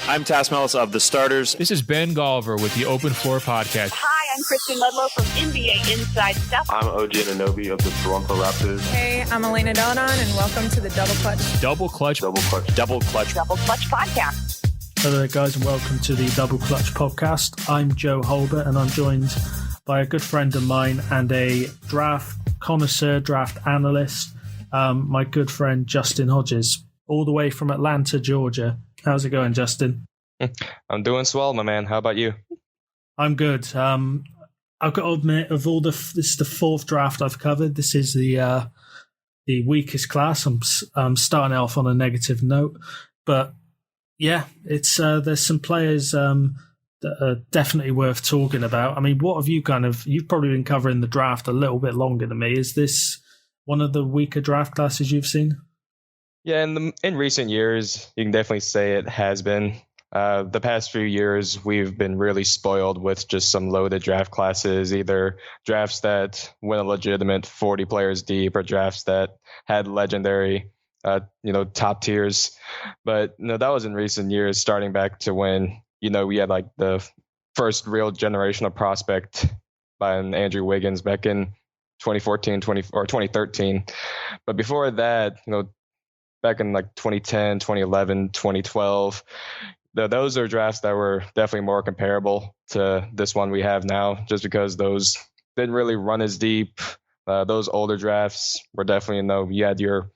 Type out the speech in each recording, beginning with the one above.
I'm Tass Mellis of The Starters. This is Ben Golliver with the Open Floor Podcast. Hi, I'm Kristen Ludlow from NBA Inside Stuff. I'm OG Anunoby of the Toronto Raptors. Hey, I'm Elena Donon, and welcome to the Double Clutch. Double Clutch. Double Clutch. Double Clutch. Double Clutch Podcast. Hello there, guys, and welcome to the Double Clutch Podcast. I'm Joe Hulbert, and I'm joined by a good friend of mine and a draft connoisseur, draft analyst, my good friend Justin Hodges, all the way from Atlanta, Georgia. How's it going, Justin? I'm doing swell, my man. How about you? I'm good. I've got to admit, of all this is the fourth draft I've covered. This is the weakest class. I'm starting off on a negative note, but yeah, it's there's some players that are definitely worth talking about. I mean, what have you've probably been covering the draft a little bit longer than me. Is this one of the weaker draft classes you've seen? Yeah, in recent years, you can definitely say it has been. The past few years, we've been really spoiled with just some loaded draft classes, either drafts that went a legitimate 40 players deep or drafts that had legendary, top tiers. But that was in recent years, starting back to when, we had like the first real generational prospect by Andrew Wiggins back in 2013. But before that, back in like 2010, 2011, 2012, those are drafts that were definitely more comparable to this one we have now, just because those didn't really run as deep. Those older drafts were definitely, you had your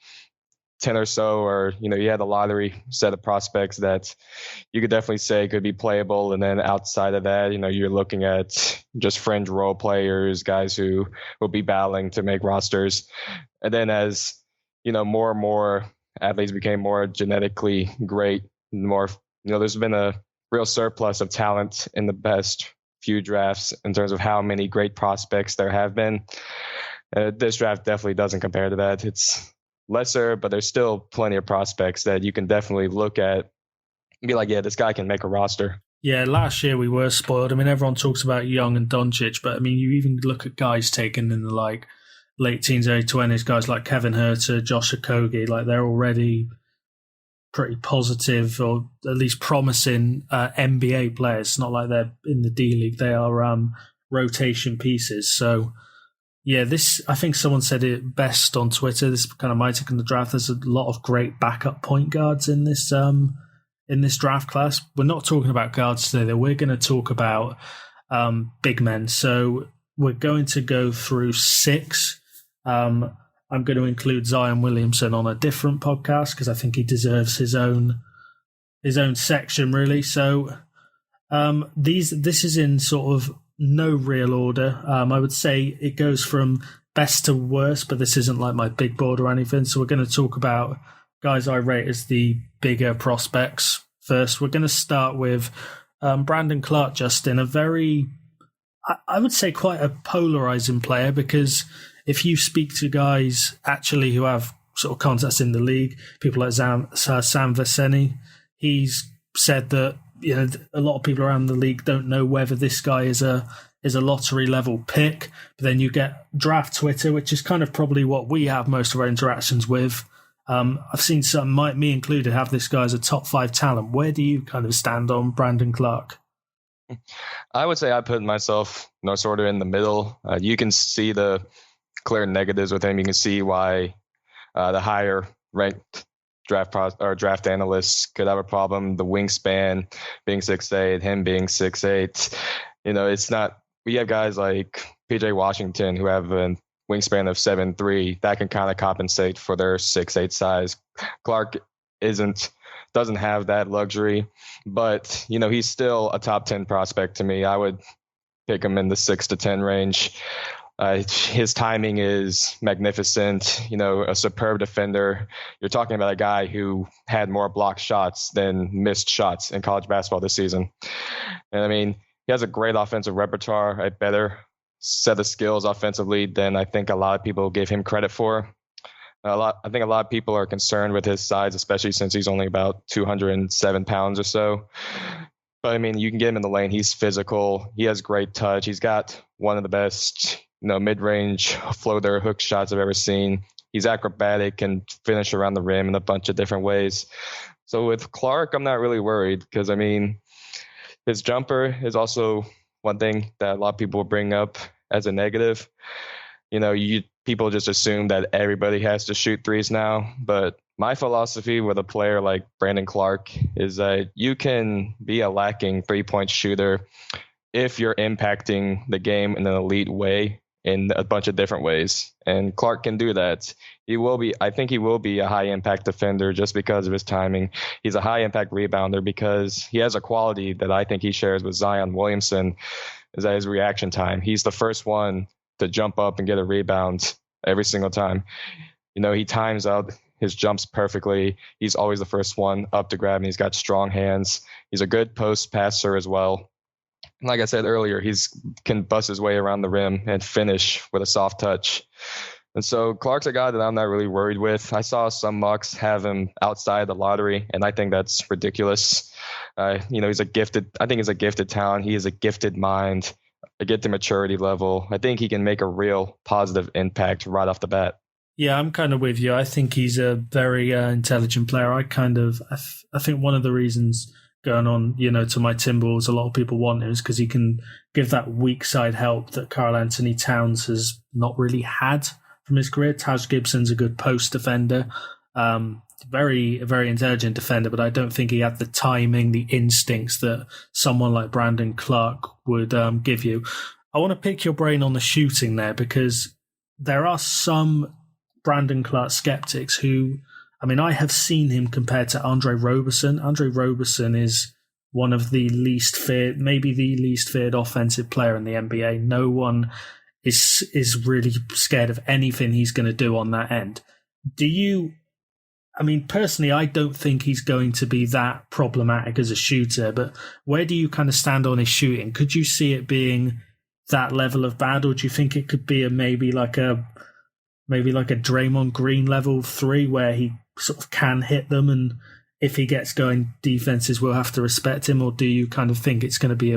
10 or so, or, you had a lottery set of prospects that you could definitely say could be playable. And then outside of that, you're looking at just fringe role players, guys who will be battling to make rosters. And then as, more and more athletes became more genetically great, more, there's been a real surplus of talent in the past few drafts in terms of how many great prospects there have been. This draft definitely doesn't compare to that. It's lesser, but there's still plenty of prospects that you can definitely look at and be like, yeah, this guy can make a roster. Yeah, last year we were spoiled. I mean, everyone talks about Young and Doncic, but I mean, you even look at guys taken in the late teens, early 20s, guys like Kevin Huerter, Josh Okogie, they're already pretty positive or at least promising NBA players. It's not like they're in the D League. They are rotation pieces. So, yeah, I think someone said it best on Twitter. This is kind of my take on the draft. There's a lot of great backup point guards in this draft class. We're not talking about guards today, though. We're going to talk about big men. So we're going to go through 6. I'm going to include Zion Williamson on a different podcast because I think he deserves his own section, really. So this is in sort of no real order. I would say it goes from best to worst, but this isn't like my big board or anything. So we're going to talk about guys I rate as the bigger prospects first. We're going to start with Brandon Clark, Justin, a very, I would say quite a polarizing player, because if you speak to guys actually who have sort of contacts in the league, people like Sam Vecenie, he's said that a lot of people around the league don't know whether this guy is a lottery level pick. But then you get draft Twitter, which is kind of probably what we have most of our interactions with. I've seen some, me included, have this guy as a top 5 talent. Where do you kind of stand on Brandon Clark? I would say I put myself sort of in the middle. You can see the clear negatives with him. You can see why the higher ranked draft analysts could have a problem. The wingspan being 6'8", him being 6'8". It's not. We have guys like PJ Washington who have a wingspan of 7'3". That can kind of compensate for their 6'8" size. Clark doesn't have that luxury, but he's still a top 10 prospect to me. I would pick him in the 6 to 10 range. His timing is magnificent, a superb defender. You're talking about a guy who had more blocked shots than missed shots in college basketball this season. And I mean, he has a great offensive repertoire, a better set of skills offensively than I think a lot of people give him credit for. I think a lot of people are concerned with his size, especially since he's only about 207 pounds or so. But I mean, you can get him in the lane. He's physical. He has great touch. He's got one of the best, mid-range floater hook shots I've ever seen. he's acrobatic and finish around the rim in a bunch of different ways. So with Clark, I'm not really worried because, I mean, his jumper is also one thing that a lot of people bring up as a negative. People just assume that everybody has to shoot threes now. But my philosophy with a player like Brandon Clark is that you can be a lacking 3-point shooter if you're impacting the game in an elite way in a bunch of different ways. And Clark can do that. I think he will be a high impact defender just because of his timing. He's a high impact rebounder because he has a quality that I think he shares with Zion Williamson, is that his reaction time. He's the first one to jump up and get a rebound every single time. He times out his jumps perfectly. He's always the first one up to grab, and he's got strong hands. He's a good post passer as well. Like I said earlier, can bust his way around the rim and finish with a soft touch. And so Clark's a guy that I'm not really worried with. I saw some mocks have him outside the lottery, and I think that's ridiculous. He's a gifted talent. He is a gifted mind, a gifted maturity level. I think he can make a real positive impact right off the bat. Yeah, I'm kind of with you. I think he's a very intelligent player. I think one of the reasons going on, to my Timberwolves, a lot of people want him is because he can give that weak side help that Karl Anthony Towns has not really had from his career. Taj Gibson's a good post defender, very, very intelligent defender, but I don't think he had the timing, the instincts that someone like Brandon Clark would give you. I want to pick your brain on the shooting there, because there are some Brandon Clark skeptics who, I have seen him compared to Andre Roberson. Andre Roberson is one of the least feared, maybe the least feared offensive player in the NBA. No one is really scared of anything he's going to do on that end. Personally, I don't think he's going to be that problematic as a shooter, but where do you kind of stand on his shooting? Could you see it being that level of bad, or do you think it could be maybe like a Draymond Green level 3 where he sort of can hit them, and if he gets going, defenses will have to respect him? Or do you kind of think it's going to be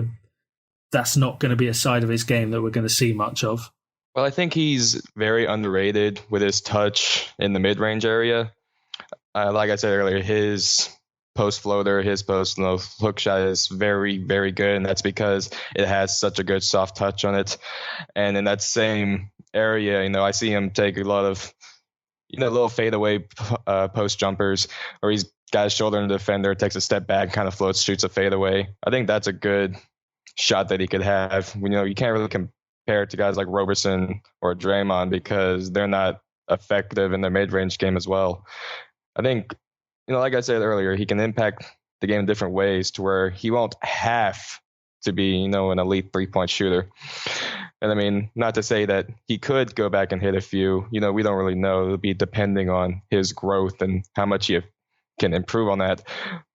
that's not going to be a side of his game that we're going to see much of? Well, I think he's very underrated with his touch in the mid-range area. Like I said earlier, his post floater, his post hook shot is very, very good, and that's because it has such a good soft touch on it. And in that same area, I see him take a lot of little fadeaway post jumpers, or he's got his shoulder in the defender, takes a step back, kind of floats, shoots a fadeaway. I think that's a good shot that he could have. You can't really compare it to guys like Roberson or Draymond because they're not effective in their mid-range game as well. I think, like I said earlier, he can impact the game in different ways to where he won't have to be, an elite 3-point shooter. And not to say that he could go back and hit a few, we don't really know. It'll be depending on his growth and how much he can improve on that.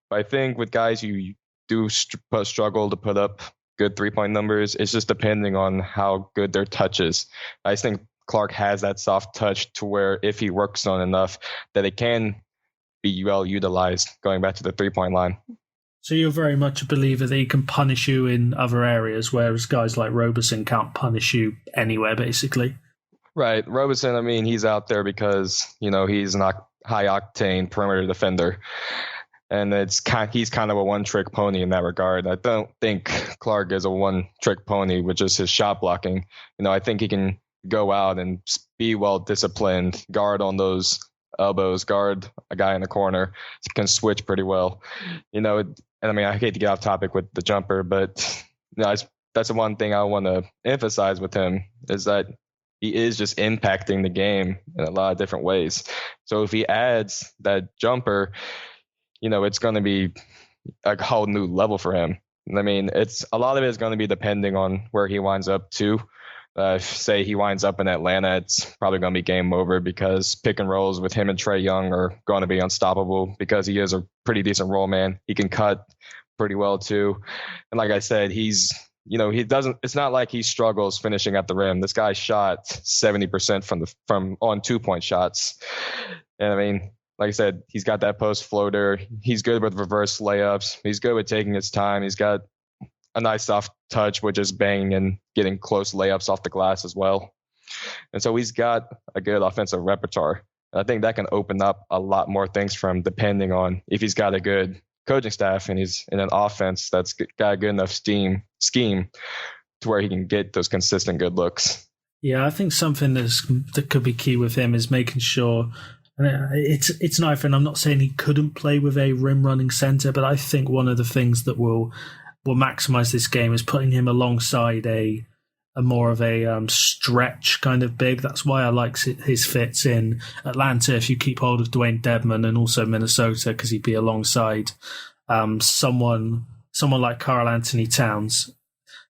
But I think with guys who do struggle to put up good 3-point numbers, it's just depending on how good their touch is. I just think Clark has that soft touch to where if he works on enough, that it can be well utilized going back to the 3-point line. So you're very much a believer that he can punish you in other areas, whereas guys like Roberson can't punish you anywhere, basically. Right. Roberson, he's out there because, he's a high-octane perimeter defender. And he's kind of a one-trick pony in that regard. I don't think Clark is a one-trick pony with just his shot blocking. I think he can go out and be well-disciplined, guard on those elbows, guard a guy in the corner, can switch pretty well. And I hate to get off topic with the jumper, but that's the one thing I want to emphasize with him is that he is just impacting the game in a lot of different ways. So if he adds that jumper, it's going to be a whole new level for him. It's a lot of it is going to be depending on where he winds up too. Say he winds up in Atlanta, it's probably going to be game over because pick and rolls with him and Trae Young are going to be unstoppable because he is a pretty decent roll man. He can cut pretty well too. And like I said, he doesn't, it's not like he struggles finishing at the rim. This guy shot 70% from on 2-point shots. And like I said, he's got that post floater. He's good with reverse layups. He's good with taking his time. He's got a nice soft touch with just banging and getting close layups off the glass as well. And so he's got a good offensive repertoire. And I think that can open up a lot more things for him, depending on if he's got a good coaching staff and he's in an offense that's got a good enough scheme to where he can get those consistent good looks. Yeah, I think something that could be key with him is making sure. It's an iPhone. I'm not saying he couldn't play with a rim running center, but I think one of the things that will maximize this game is putting him alongside a more of a stretch kind of big. That's why I like his fits in Atlanta if you keep hold of Dwayne Dedmon, and also Minnesota because he'd be alongside someone like Karl Anthony Towns.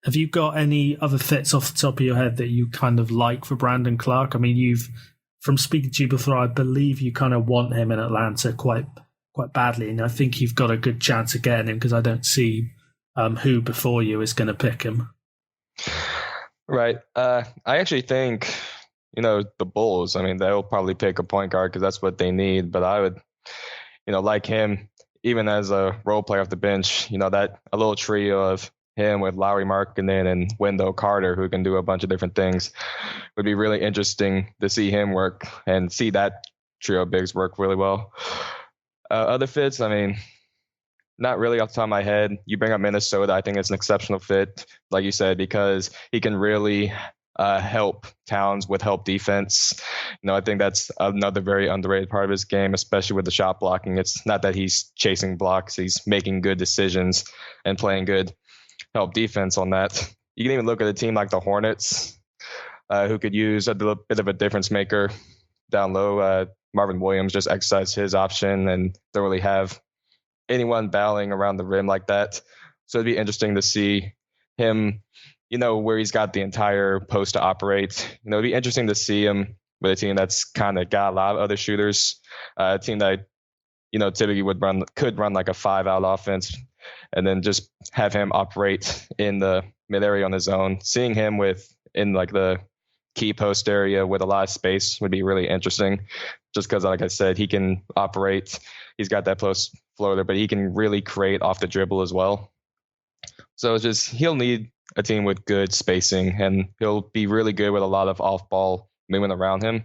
Have you got any other fits off the top of your head that you kind of like for Brandon Clarke? I mean, from speaking to you before, I believe you kind of want him in Atlanta quite badly, and I think you've got a good chance of getting him because I don't see who before you is going to pick him. Right. I actually think, the Bulls, I mean, they'll probably pick a point guard because that's what they need. But I would, like him, even as a role player off the bench, that a little trio of him with Lauri Markkanen and Wendell Carter, who can do a bunch of different things, would be really interesting to see him work and see that trio of bigs work really well. Other fits, I mean, not really off the top of my head. You bring up Minnesota. I think it's an exceptional fit, like you said, because he can really help Towns with help defense. I think that's another very underrated part of his game, especially with the shot blocking. It's not that he's chasing blocks. He's making good decisions and playing good help defense on that. You can even look at a team like the Hornets, who could use a little bit of a difference maker down low. Marvin Williams just exercised his option and don't really have anyone battling around the rim like that. So it'd be interesting to see him, where he's got the entire post to operate. It'd be interesting to see him with a team that's kind of got a lot of other shooters, a team that, typically could run like a 5-out offense, and then just have him operate in the mid area on his own. Seeing him in like the key post area with a lot of space would be really interesting, just because, like I said, he can operate. He's got that post floater, but he can really create off the dribble as well. So it's just, he'll need a team with good spacing, and he'll be really good with a lot of off-ball movement around him.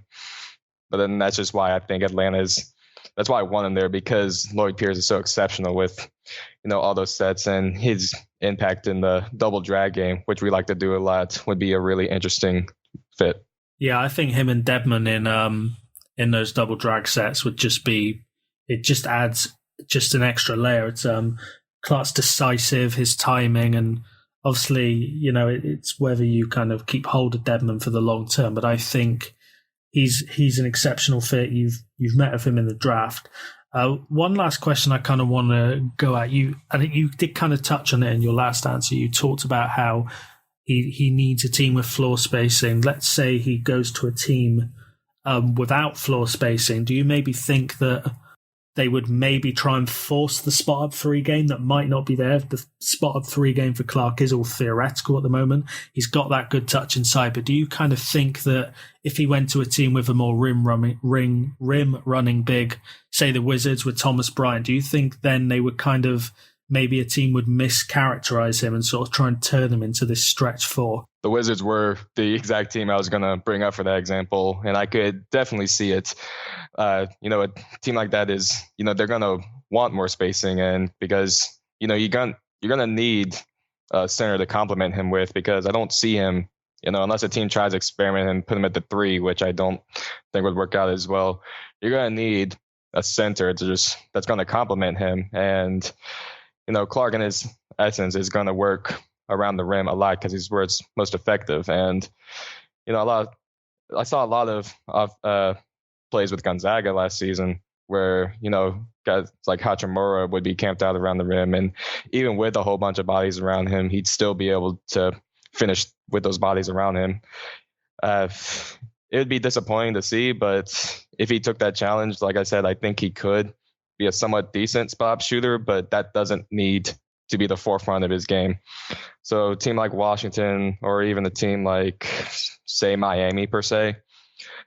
But then that's just why I think that's why I want him there, because Lloyd Pierce is so exceptional with, all those sets, and his impact in the double drag game, which we like to do a lot, would be a really interesting fit. Yeah, I think him and Dedmon in those double drag sets would just be, it just adds just an extra layer. It's Clark's decisive, his timing, and obviously, it's whether you kind of keep hold of Dedmon for the long term. But I think he's an exceptional fit. You've met with him in the draft. One last question I kind of want to go at you, and you did kind of touch on it in your last answer. You talked about how he needs a team with floor spacing. Let's say he goes to a team without floor spacing. Do you maybe think that they would maybe try and force the spot up 3 game that might not be there? The spot up 3 game for Clarke is all theoretical at the moment. He's got that good touch inside, but do you kind of think that if he went to a team with a more rim running big, say the Wizards with Thomas Bryant, do you think then they would kind of, maybe a team would mischaracterize him and sort of try and turn him into this stretch 4? The Wizards were the exact team I was going to bring up for that example, and I could definitely see it. A team like that is, they're going to want more spacing, and because, you're going to need a center to complement him with, because I don't see him, unless a team tries to experiment and put him at the 3, which I don't think would work out as well. You're going to need a center that's going to complement him, and Clarke in his essence is going to work around the rim a lot because he's where it's most effective. And I saw a lot of plays with Gonzaga last season where guys like Hachimura would be camped out around the rim, and even with a whole bunch of bodies around him, he'd still be able to finish with those bodies around him. It would be disappointing to see, but if he took that challenge, like I said, I think he could be a somewhat decent spot shooter, but that doesn't need to be the forefront of his game. So a team like Washington, or even a team like, say, Miami per se,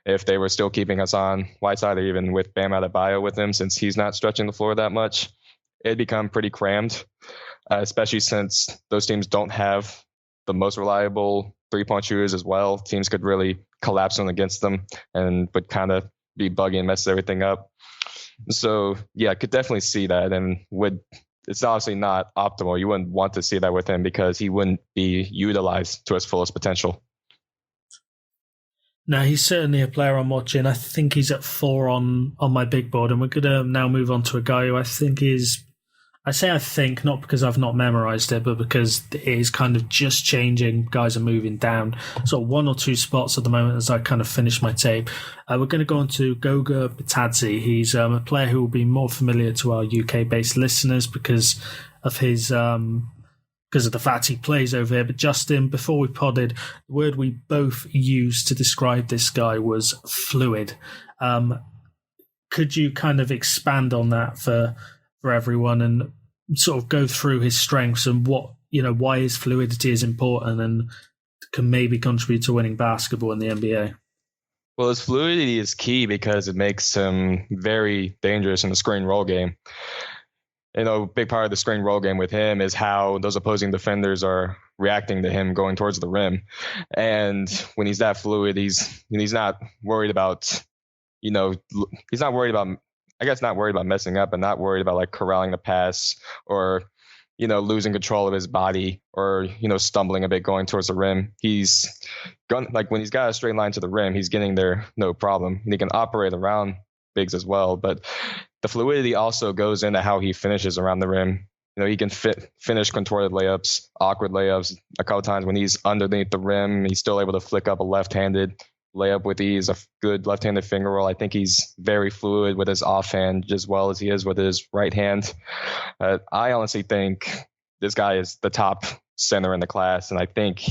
if they were still keeping Hassan Whiteside, or even with Bam Adebayo with him, since he's not stretching the floor that much, it'd become pretty crammed, especially since those teams don't have the most reliable 3-point shooters as well. Teams could really collapse them against them and would kind of be buggy and messes everything up. So yeah, I could definitely see that, and it's obviously not optimal. You wouldn't want to see that with him because he wouldn't be utilized to his fullest potential. No, he's certainly a player I'm watching. I think he's at 4 on my big board, and we're going to now move on to a guy who I think is... I say I think, not because I've not memorised it, but because it is kind of just changing. Guys are moving down sort of 1 or 2 spots at the moment as I kind of finish my tape. We're going to go on to Goga Bitadze. He's a player who will be more familiar to our UK-based listeners because of his... because of the fact he plays over here. But Justin, before we podded, the word we both used to describe this guy was fluid. Could you kind of expand on that for everyone and sort of go through his strengths and why his fluidity is important and can maybe contribute to winning basketball in the NBA? Well, his fluidity is key because it makes him very dangerous in the screen roll game. A big part of the screen roll game with him is how those opposing defenders are reacting to him going towards the rim. And when he's that fluid, he's not worried about, he's not worried about, I guess not worried about messing up and not worried about like corralling the pass or, losing control of his body or, stumbling a bit going towards the rim. He's gone, like when he's got a straight line to the rim, he's getting there no problem. And he can operate around bigs as well. But the fluidity also goes into how he finishes around the rim. He can finish contorted layups, awkward layups. A couple times when he's underneath the rim, he's still able to flick up a left-handed layup with ease, a good left-handed finger roll. I think he's very fluid with his offhand as well as he is with his right hand. I honestly think this guy is the top center in the class, and I think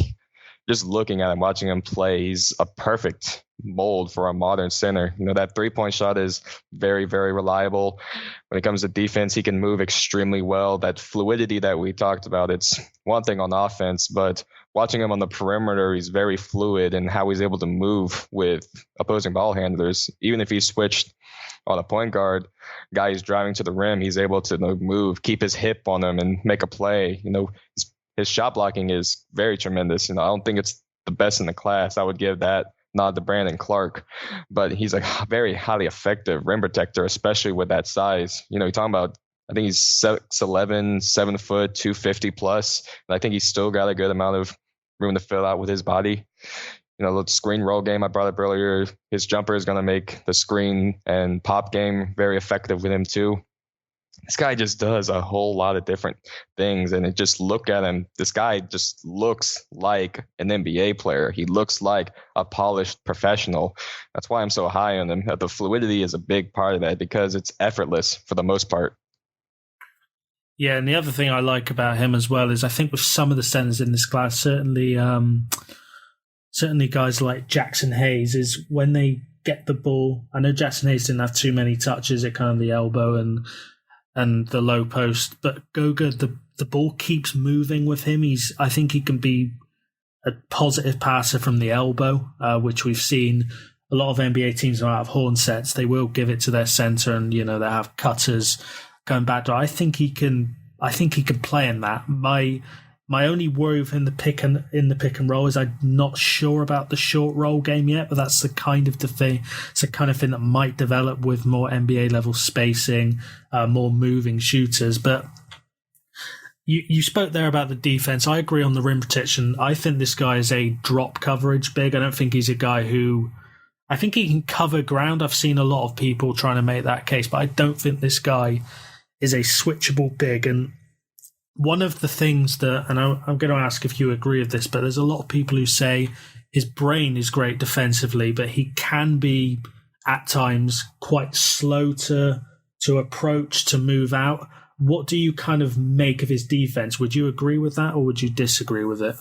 just looking at him, watching him play, he's a perfect mold for a modern center. That three-point shot is very, very reliable. When it comes to defense, he can move extremely well. That fluidity that we talked about, it's one thing on offense, but watching him on the perimeter, he's very fluid in how he's able to move with opposing ball handlers. Even if he switched on a point guard, guy who's driving to the rim, he's able to move, keep his hip on him and make a play. His shot blocking is very tremendous. I don't think it's the best in the class. I would give that nod to Brandon Clark, but he's a very highly effective rim protector, especially with that size. You're talking about, I think he's 6'11", 7 foot, 250 plus, and I think he's still got a good amount of room to fill out with his body. The screen roll game I brought up earlier, his jumper is going to make the screen and pop game very effective with him too. This guy just does a whole lot of different things, and just look at him. This guy just looks like an NBA player. He looks like a polished professional. That's why I'm so high on him. The fluidity is a big part of that because it's effortless for the most part. Yeah, and the other thing I like about him as well is I think with some of the centers in this class, certainly guys like Jackson Hayes, is when they get the ball. I know Jackson Hayes didn't have too many touches at kind of the elbow and the low post, but Goga, the ball keeps moving with him. I think he can be a positive passer from the elbow, which we've seen a lot of NBA teams are out of horn sets. They will give it to their center, and they have cutters going back to. I think he can play in that. My only worry with him in the pick and roll is I'm not sure about the short roll game yet, but that's the kind of thing. It's the kind of thing that might develop with more NBA level spacing, more moving shooters. But you spoke there about the defense. I agree on the rim protection. I think this guy is a drop coverage big. I don't think he's a guy who. I think he can cover ground. I've seen a lot of people trying to make that case, but I don't think this guy is a switchable big. And one of the things that, and I'm going to ask if you agree with this, but there's a lot of people who say his brain is great defensively, but he can be at times quite slow to approach, to move out. What do you kind of make of his defense? Would you agree with that or would you disagree with it?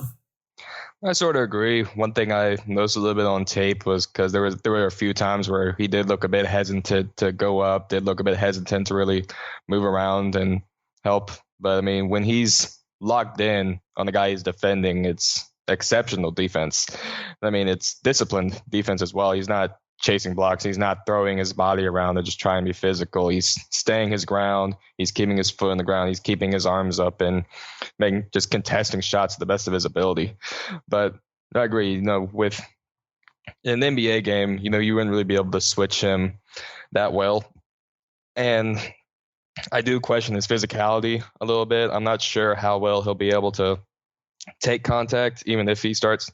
I sort of agree. One thing I noticed a little bit on tape was because there were a few times where he did look a bit hesitant to go up, did look a bit hesitant to really move around and help. But I mean, when he's locked in on the guy he's defending, it's exceptional defense. I mean, it's disciplined defense as well. He's not chasing blocks. He's not throwing his body around to just try and be physical. He's staying his ground. He's keeping his foot on the ground. He's keeping his arms up and just contesting shots to the best of his ability. But I agree, with in an NBA game, you wouldn't really be able to switch him that well. And I do question his physicality a little bit. I'm not sure how well he'll be able to take contact, even if he starts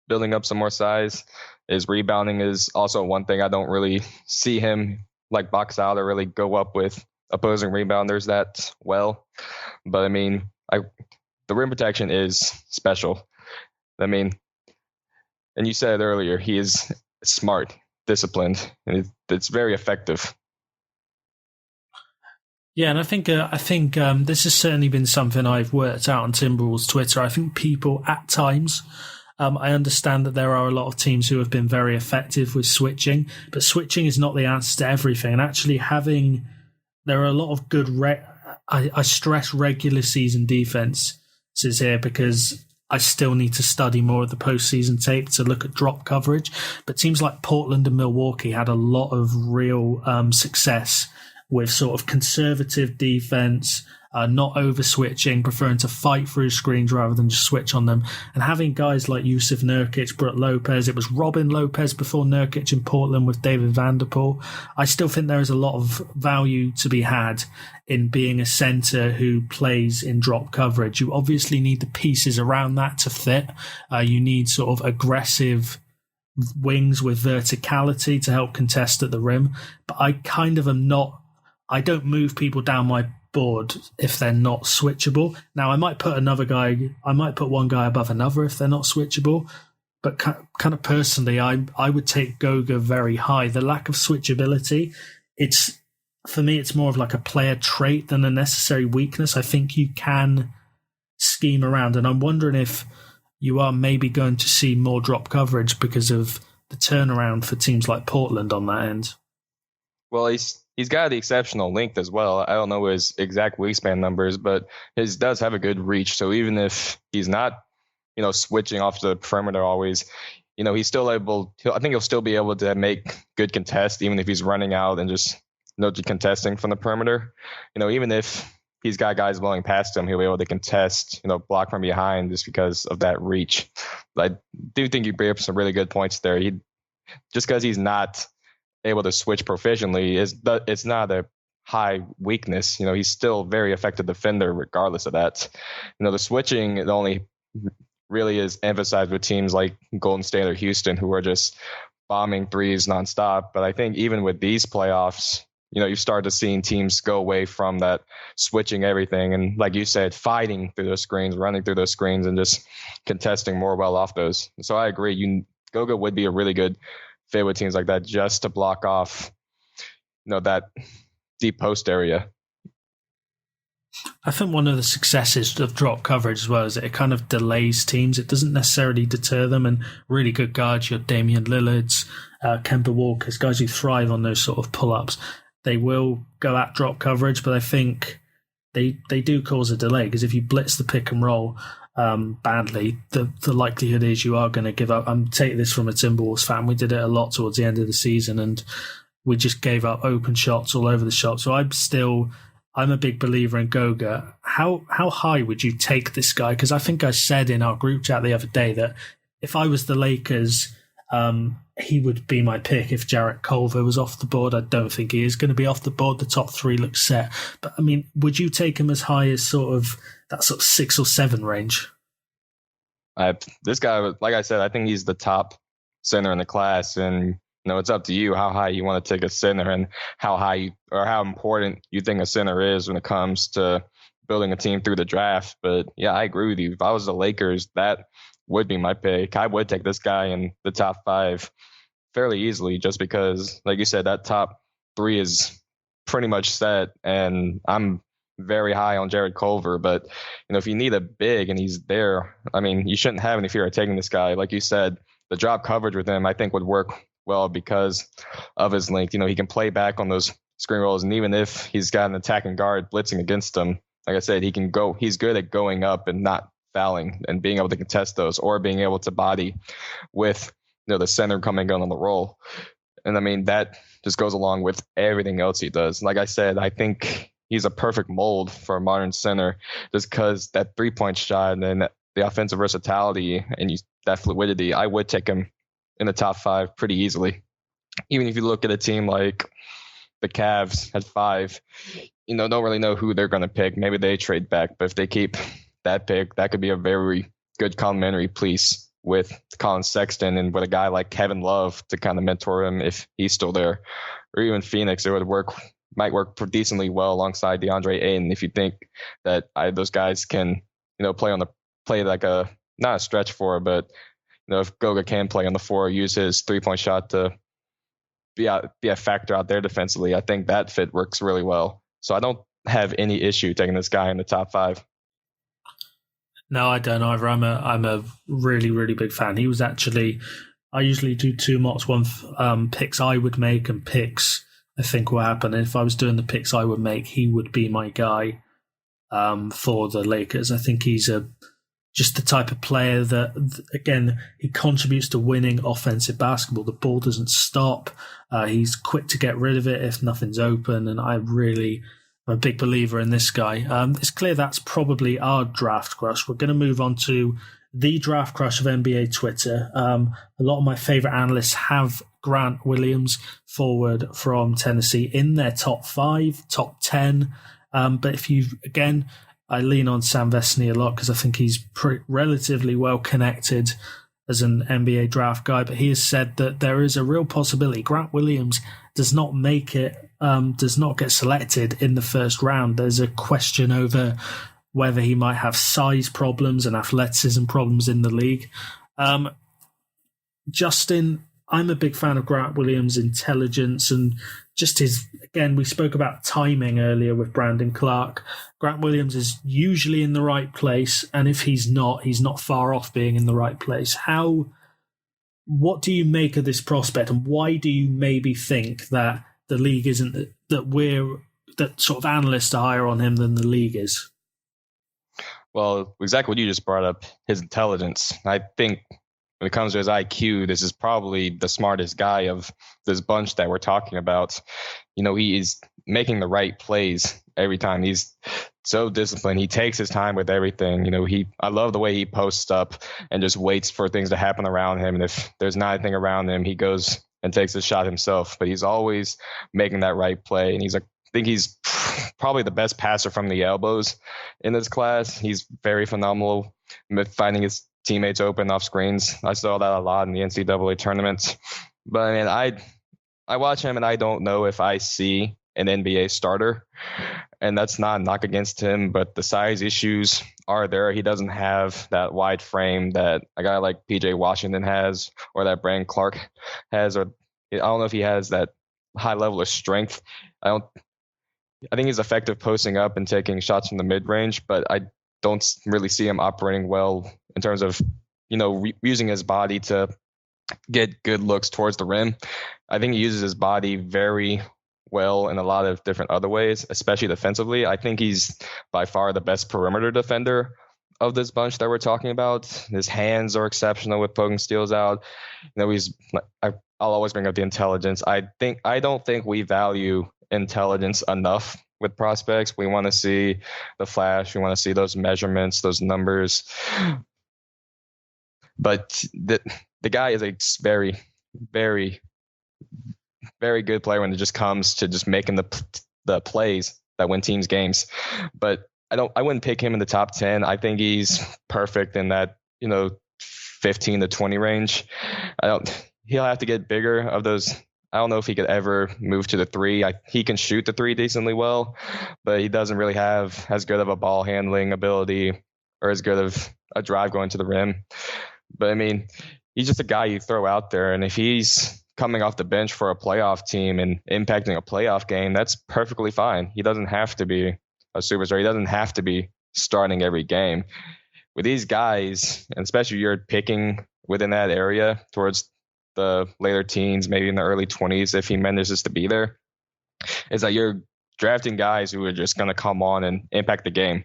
building up some more size. His rebounding is also one thing I don't really see him like box out or really go up with opposing rebounders that well. But I mean, the rim protection is special. I mean, and you said earlier, he is smart, disciplined, and it's very effective. Yeah, and I think this has certainly been something I've worked out on Timberwolves Twitter. I think people at times, I understand that there are a lot of teams who have been very effective with switching, but switching is not the answer to everything. And actually there are a lot of good, I stress regular season defenses here because I still need to study more of the postseason tape to look at drop coverage. But teams like Portland and Milwaukee had a lot of real success with sort of conservative defense, not over switching, preferring to fight through screens rather than just switch on them. And having guys like Yusuf Nurkic, Brook Lopez, it was Robin Lopez before Nurkic in Portland with David Vanderpool. I still think there is a lot of value to be had in being a center who plays in drop coverage. You obviously need the pieces around that to fit. You need sort of aggressive wings with verticality to help contest at the rim. But I kind of I don't move people down my board if they're not switchable. Now, I might put one guy above another if they're not switchable, but kind of personally, I would take Goga very high. The lack of switchability, for me, it's more of like a player trait than a necessary weakness. I think you can scheme around, and I'm wondering if you are maybe going to see more drop coverage because of the turnaround for teams like Portland on that end. Well, he's got the exceptional length as well. I don't know his exact wingspan numbers, but his does have a good reach. So even if he's not, switching off the perimeter always, he's still able. I think he'll still be able to make good contests, even if he's running out and just contesting from the perimeter. Even if he's got guys blowing past him, he'll be able to contest, block from behind just because of that reach. But I do think you bring up some really good points there. Just because he's not able to switch proficiently, it's not a high weakness. He's still a very effective defender regardless of that. The switching, it only really is emphasized with teams like Golden State or Houston, who are just bombing threes nonstop. But I think even with these playoffs, you start to seeing teams go away from that switching everything. And like you said, fighting through those screens, running through those screens, and just contesting more well off those. So I agree. Goga would be a really good fit with teams like that just to block off, that deep post area. I think one of the successes of drop coverage as well is that it kind of delays teams. It doesn't necessarily deter them. And really good guards, your Damian Lillards, Kemba Walkers, guys who thrive on those sort of pull-ups, they will go at drop coverage, but I think they do cause a delay because if you blitz the pick and roll badly, the likelihood is you are going to give up. I'm taking this from a Timberwolves fan. We did it a lot towards the end of the season, and we just gave up open shots all over the shop. So I'm a big believer in Goga. How high would you take this guy? Because I think I said in our group chat the other day that if I was the Lakers, he would be my pick if Jarrett Culver was off the board. I don't think he is going to be off the board. The top three look set. But I mean, would you take him as high as that 6 or 7 range? This guy, like I said, I think he's the top center in the class, and it's up to you how high you want to take a center and how high or how important you think a center is when it comes to building a team through the draft. But yeah, I agree with you. If I was the Lakers, that would be my pick. I would take this guy in the top 5 fairly easily, just because, like you said, that top 3 is pretty much set, and I'm very high on Jared Culver. But if you need a big and he's there, I mean, you shouldn't have any fear of taking this guy. Like you said, the drop coverage with him I think would work well because of his length. He can play back on those screen rolls, and even if he's got an attacking guard blitzing against him, like I said, he's good at going up and not fouling and being able to contest those, or being able to body with the center coming on the roll. And I mean, that just goes along with everything else he does. Like I said, I think he's a perfect mold for a modern center, just because that 3-point shot and the offensive versatility and that fluidity. I would take him in the top 5 pretty easily. Even if you look at a team like the Cavs at 5, don't really know who they're going to pick. Maybe they trade back, but if they keep that pick, that could be a very good complementary piece with Colin Sexton and with a guy like Kevin Love to kind of mentor him if he's still there, or even Phoenix. It might work decently well alongside DeAndre Ayton if you think that those guys can, play like not a stretch four, but if Goga can play on the 4, use his 3-point shot to be a factor out there defensively, I think that fit works really well. So I don't have any issue taking this guy in the top 5. No, I don't either. I'm a really, really big fan. He was actually, I usually do 2 mocks, one picks I would make and picks I think will happen. And if I was doing the picks I would make, he would be my guy for the Lakers. I think he's just the type of player that, again, he contributes to winning offensive basketball. The ball doesn't stop. He's quick to get rid of it if nothing's open. And I'm a big believer in this guy. It's clear that's probably our draft crush. We're going to move on to the draft crush of NBA Twitter. A lot of my favorite analysts have Grant Williams, forward from Tennessee, in their top 5, top 10. But I lean on Sam Vecenie a lot because I think he's relatively well connected as an NBA draft guy. But he has said that there is a real possibility Grant Williams does not make it, does not get selected in the first round. There's a question over whether he might have size problems and athleticism problems in the league. Justin, I'm a big fan of Grant Williams' intelligence and just we spoke about timing earlier with Brandon Clark. Grant Williams is usually in the right place, and if he's not far off being in the right place. What do you make of this prospect, and why do you maybe think that the league isn't, that sort of analysts are higher on him than the league is? Well, exactly what you just brought up, his intelligence. I think when it comes to his IQ, this is probably the smartest guy of this bunch that we're talking about. He is making the right plays every time. He's so disciplined. He takes his time with everything. I love the way he posts up and just waits for things to happen around him. And if there's not anything around him, he goes and takes a shot himself. But he's always making that right play. And I think he's probably the best passer from the elbows in this class. He's very phenomenal with finding his teammates open off screens. I saw that a lot in the NCAA tournaments. But I watch him and I don't know if I see an NBA starter. And that's not a knock against him, but the size issues are there. He doesn't have that wide frame that a guy like PJ Washington has, or that Brandon Clark has, or I don't know if he has that high level of strength. I think he's effective posting up and taking shots from the mid range, but I don't really see him operating well in terms of, using his body to get good looks towards the rim. I think he uses his body very well in a lot of different other ways, especially defensively. I think he's by far the best perimeter defender of this bunch that we're talking about. His hands are exceptional with poking steals out. I'll always bring up the intelligence. I don't think we value intelligence enough with prospects. We want to see the flash. We want to see those measurements, those numbers. But the guy is a very, very, very good player when it just comes to just making the plays that win teams games. But I wouldn't pick him in the top 10. I think he's perfect in that 15 to 20 range. He'll have to get bigger of those. I don't know if he could ever move to the 3. He can shoot the 3 decently well, but he doesn't really have as good of a ball handling ability or as good of a drive going to the rim. But he's just a guy you throw out there, and if he's coming off the bench for a playoff team and impacting a playoff game, that's perfectly fine. He doesn't have to be a superstar. He doesn't have to be starting every game. With these guys, and especially you're picking within that area towards the later teens, maybe in the early 20s, if he manages to be there, is that you're drafting guys who are just going to come on and impact the game.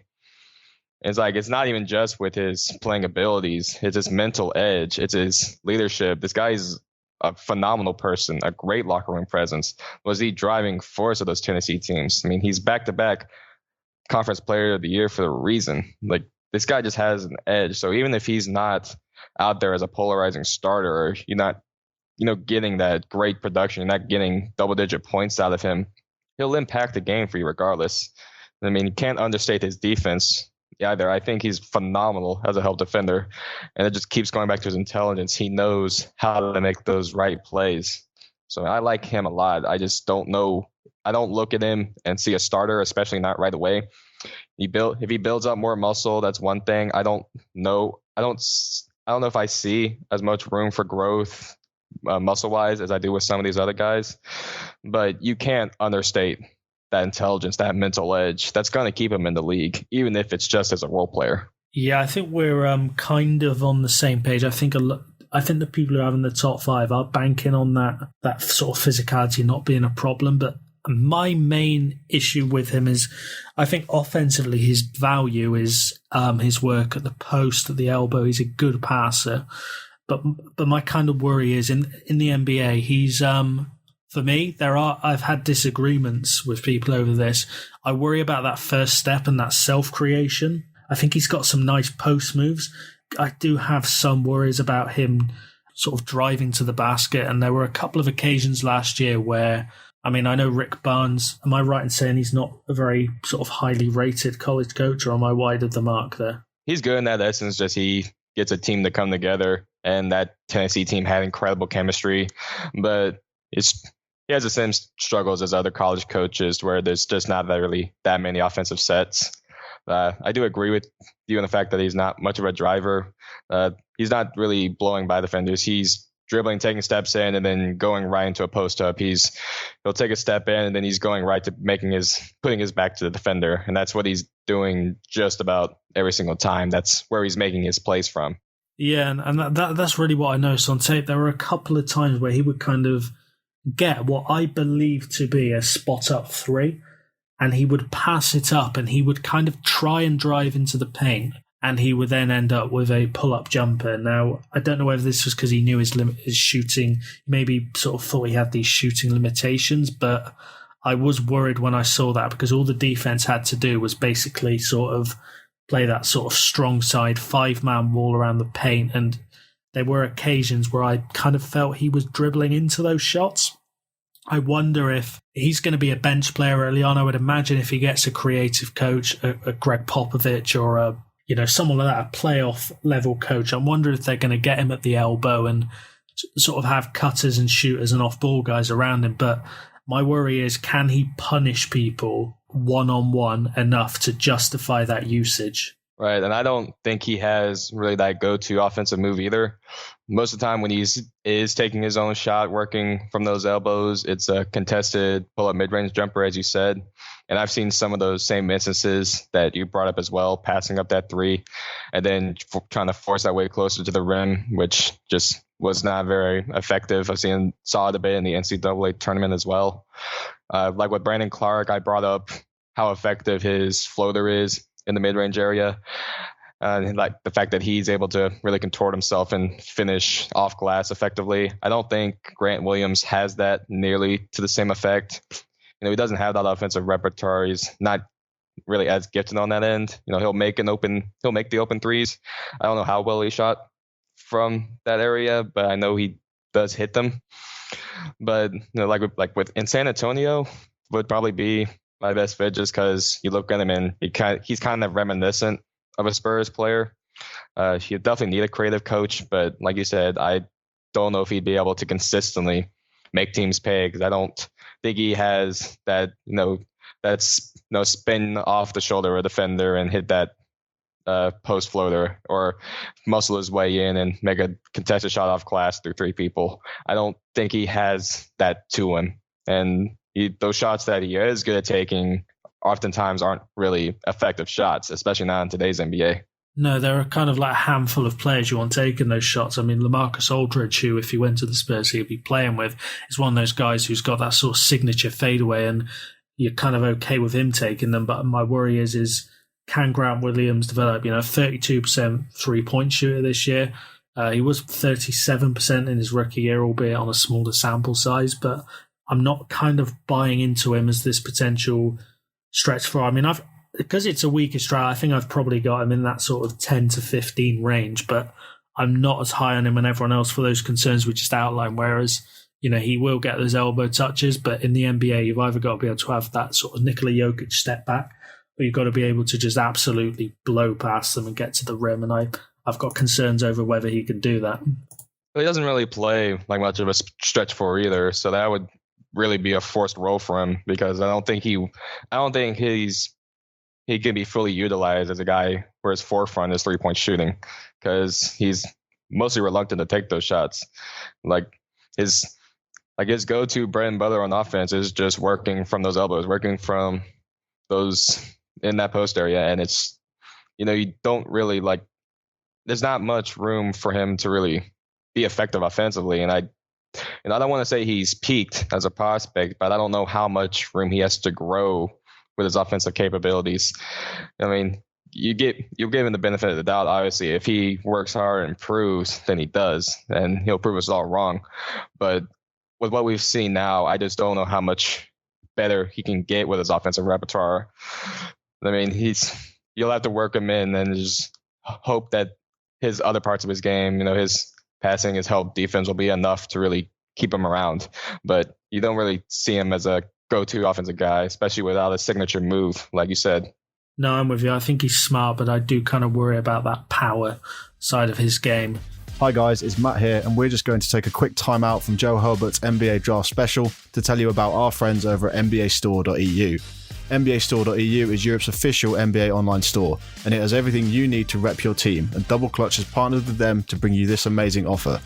It's not even just with his playing abilities. It's his mental edge. It's his leadership. This guy is a phenomenal person, a great locker room presence. Was the driving force of those Tennessee teams. He's back-to-back conference player of the year for a reason. This guy just has an edge. So even if he's not out there as a polarizing starter, or you're not getting that great production, not getting double-digit points out of him, he'll impact the game for you regardless. I mean, you can't understate his defense either. I think he's phenomenal as a help defender, and it just keeps going back to his intelligence. He knows how to make those right plays. So I like him a lot. I just don't know. I don't look at him and see a starter, especially not right away. If he builds up more muscle, that's one thing. I don't know. I don't know if I see as much room for growth muscle-wise as I do with some of these other guys. But you can't understate that intelligence, that mental edge. That's going to keep him in the league, even if it's just as a role player. Yeah, I think we're kind of on the same page. I think the people who have in the top 5 are banking on that sort of physicality not being a problem. But my main issue with him is, I think offensively his value is his work at the post, at the elbow. He's a good passer, but my kind of worry is in the NBA he's for me I've had disagreements with people over this. I worry about that first step and that self creation. I think he's got some nice post moves. I do have some worries about him sort of driving to the basket, and there were a couple of occasions last year where, I mean, I know Rick Barnes, am I right in saying he's not a very sort of highly rated college coach, or am I wide of the mark there? He's good in that essence, just he gets a team to come together, and that Tennessee team had incredible chemistry, but he has the same struggles as other college coaches where there's just not really that many offensive sets. I do agree with you in the fact that he's not much of a driver. He's not really blowing by defenders. He's dribbling, taking steps in, and then going right into a post up. He'll take a step in, and then he's going right to putting his back to the defender, and that's what he's doing just about every single time. That's where he's making his plays from. Yeah, and that's really what I noticed on tape. There were a couple of times where he would kind of get what I believe to be a spot up 3, and he would pass it up, and he would kind of try and drive into the paint, and he would then end up with a pull-up jumper. Now, I don't know whether this was because he knew his shooting, maybe sort of thought he had these shooting limitations, but I was worried when I saw that, because all the defense had to do was basically sort of play that sort of strong side 5-man wall around the paint, and there were occasions where I kind of felt he was dribbling into those shots. I wonder if he's going to be a bench player early on. I would imagine if he gets a creative coach, a Greg Popovich or someone like that, a playoff level coach, I'm wondering if they're going to get him at the elbow and sort of have cutters and shooters and off-ball guys around him. But my worry is, can he punish people one-on-one enough to justify that usage? Right, and I don't think he has really that go-to offensive move either. Most of the time when he is taking his own shot, working from those elbows, it's a contested pull-up mid-range jumper, as you said. And I've seen some of those same instances that you brought up as well, passing up that 3 and then trying to force that way closer to the rim, which just was not very effective. Saw it a bit in the NCAA tournament as well. Like with Brandon Clark, I brought up how effective his floater is in the mid-range area. And like the fact that he's able to really contort himself and finish off glass effectively. I don't think Grant Williams has that nearly to the same effect. He doesn't have that offensive repertoire. He's not really as gifted on that end. He'll make the open threes. I don't know how well he shot from that area, but I know he does hit them. But in San Antonio would probably be my best fit, just because you look at him and he's kind of reminiscent of a Spurs player. He definitely need a creative coach, but like you said, I don't know if he'd be able to consistently make teams pay, because I don't think he has that spin off the shoulder of a defender and hit that post floater, or muscle his way in and make a contested shot off glass through 3 people. I don't think he has that to him, and those shots that he is good at taking oftentimes aren't really effective shots, especially not in today's NBA. No, there are kind of like a handful of players you want taking those shots. I mean, LaMarcus Aldridge, who if he went to the Spurs he'd be playing with, is one of those guys who's got that sort of signature fadeaway, and you're kind of okay with him taking them. But my worry is can Grant Williams develop? 32% 3-point shooter this year. He was 37% in his rookie year, albeit on a smaller sample size, but I'm not kind of buying into him as this potential stretch for. I mean, because it's a weaker strat, I think I've probably got him in that sort of 10 to 15 range, but I'm not as high on him and everyone else for those concerns we just outlined. Whereas, he will get those elbow touches, but in the NBA, you've either got to be able to have that sort of Nikola Jokic step back, or you've got to be able to just absolutely blow past them and get to the rim. And I've got concerns over whether he can do that. But he doesn't really play like much of a stretch four either, so that would really be a forced role for him, because I don't think he can be fully utilized as a guy where his forefront is 3-point shooting, because he's mostly reluctant to take those shots. His go-to bread and butter on offense is just working from those elbows, working from those in that post area, and it's you don't really there's not much room for him to really be effective offensively, and I don't want to say he's peaked as a prospect, but I don't know how much room he has to grow with his offensive capabilities. I mean, you'll give him the benefit of the doubt. Obviously, if he works hard and improves, then he does, and he'll prove us all wrong. But with what we've seen now, I just don't know how much better he can get with his offensive repertoire. I mean, you'll have to work him in and just hope that his other parts of his game, his passing, his help, defense will be enough to really keep him around. But you don't really see him as a go-to offensive guy, especially without a signature move, like you said. No, I'm with you. I think he's smart, but I do kind of worry about that power side of his game. Hi guys, it's Matt here, and we're just going to take a quick time out from Joe Hulbert's NBA Draft Special to tell you about our friends over at NBAstore.eu. NBAstore.eu is Europe's official NBA online store, and it has everything you need to rep your team, and Double Clutch has partnered with them to bring you this amazing offer.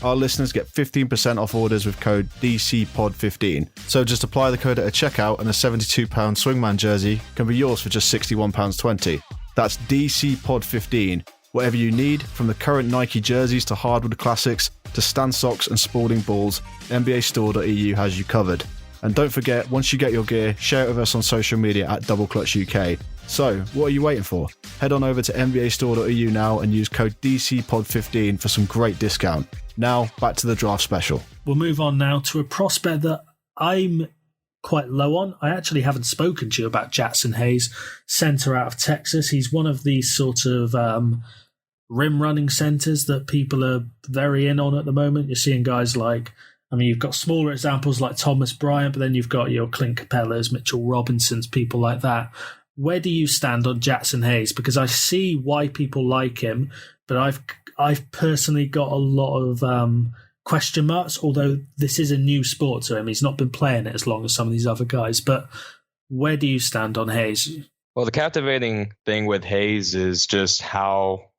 Our listeners get 15% off orders with code DCPOD15. So just apply the code at a checkout and a £72 Swingman jersey can be yours for just £61.20. That's DCPOD15. Whatever you need, from the current Nike jerseys to hardwood classics to Stan socks and Spalding balls, NBAstore.eu has you covered. And don't forget, once you get your gear, share it with us on social media at Double Clutch UK. So, what are you waiting for? Head on over to NBAstore.eu now and use code DCPOD15 for some great discount. Now, back to the draft special. We'll move on now to a prospect that I'm quite low on. I actually haven't spoken to you about Jackson Hayes, centre out of Texas. He's one of these sort of rim running centres that people are very in on at the moment. You're seeing guys like, you've got smaller examples like Thomas Bryant, but then you've got your Clint Capellas, Mitchell Robinsons, people like that. Where do you stand on Jackson Hayes? Because I see why people like him, but I've personally got a lot of question marks, although this is a new sport to him. He's not been playing it as long as some of these other guys. But where do you stand on Hayes? Well, the captivating thing with Hayes is just how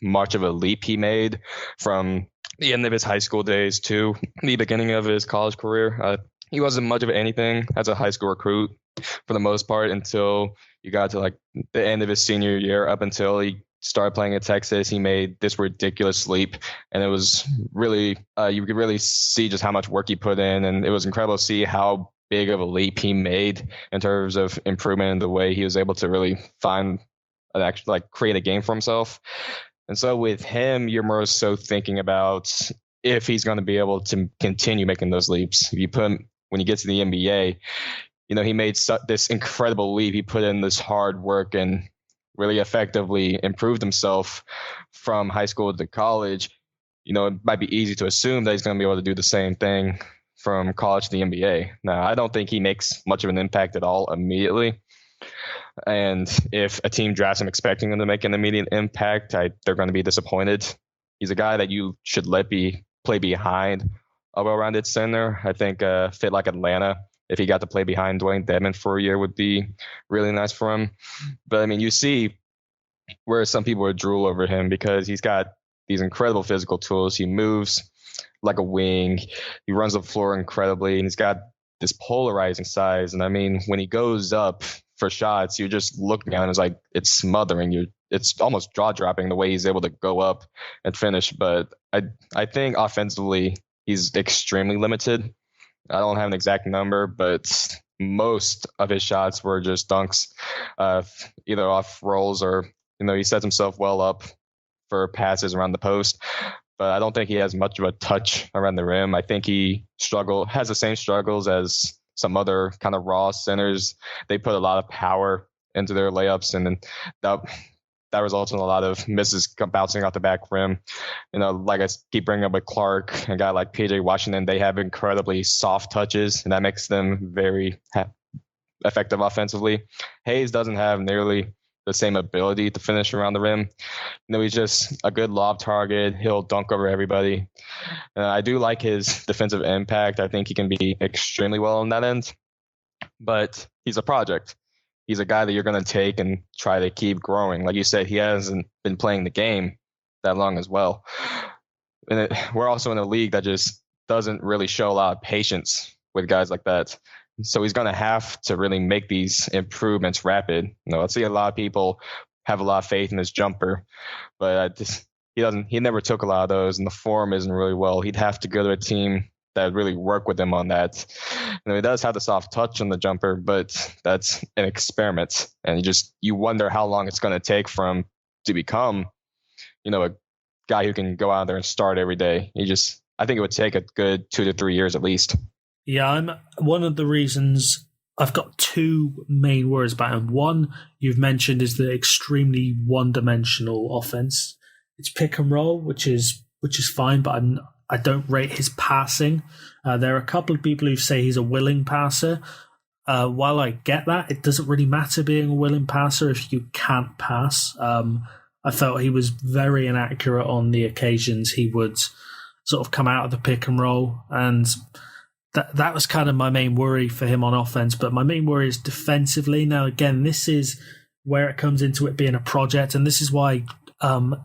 much of a leap he made from the end of his high school days to the beginning of his college career. He wasn't much of anything as a high school recruit for the most part until you got to the end of his senior year. Up until he started playing at Texas, he made this ridiculous leap, and it was really you could really see just how much work he put in, and it was incredible to see how big of a leap he made in terms of improvement in the way he was able to really find an actual create a game for himself. And so with him, you're more so thinking about if he's going to be able to continue making those leaps. If you put him, when he gets to the NBA, he made this incredible leap. He put in this hard work and really effectively improved himself from high school to college. It might be easy to assume that he's going to be able to do the same thing from college to the NBA. Now, I don't think he makes much of an impact at all immediately. And if a team drafts him expecting him to make an immediate impact, they're going to be disappointed. He's a guy that you should let play behind a well-rounded center. I think a fit like Atlanta, if he got to play behind Dwayne Dedmon for a year, would be really nice for him. But, you see where some people are drool over him because he's got these incredible physical tools. He moves like a wing. He runs the floor incredibly, and he's got this polarizing size. And, when he goes up for shots, you're just looking at him, it's smothering you. It's almost jaw-dropping the way he's able to go up and finish. But I think offensively, he's extremely limited. I don't have an exact number, but most of his shots were just dunks, either off rolls or, he sets himself well up for passes around the post. But I don't think he has much of a touch around the rim. I think he has the same struggles as some other kind of raw centers. They put a lot of power into their layups, and then that that results in a lot of misses bouncing off the back rim. Like I keep bringing up with Clark, a guy like PJ Washington, they have incredibly soft touches, and that makes them very effective offensively. Hayes doesn't have nearly the same ability to finish around the rim. He's just a good lob target. He'll dunk over everybody. I do like his defensive impact. I think he can be extremely well on that end, but he's a project. He's a guy that you're going to take and try to keep growing. Like you said, he hasn't been playing the game that long as well. And we're also in a league that just doesn't really show a lot of patience with guys like that. So he's going to have to really make these improvements rapid. I see a lot of people have a lot of faith in his jumper, but he never took a lot of those, and the form isn't really well. He'd have to go to a team that really work with him on that. He does have the soft touch on the jumper, but that's an experiment, and you wonder how long it's going to take for him to become, a guy who can go out there and start every day. I think it would take a good 2 to 3 years at least. Yeah, one of the reasons I've got two main worries about him. One, you've mentioned, is the extremely one-dimensional offense. It's pick and roll, which is fine, but I don't rate his passing. There are a couple of people who say he's a willing passer. While I get that, it doesn't really matter being a willing passer if you can't pass. I felt he was very inaccurate on the occasions he would sort of come out of the pick and roll, and that was kind of my main worry for him on offense. But my main worry is defensively. Now, again, this is where it comes into it being a project, and this is why what's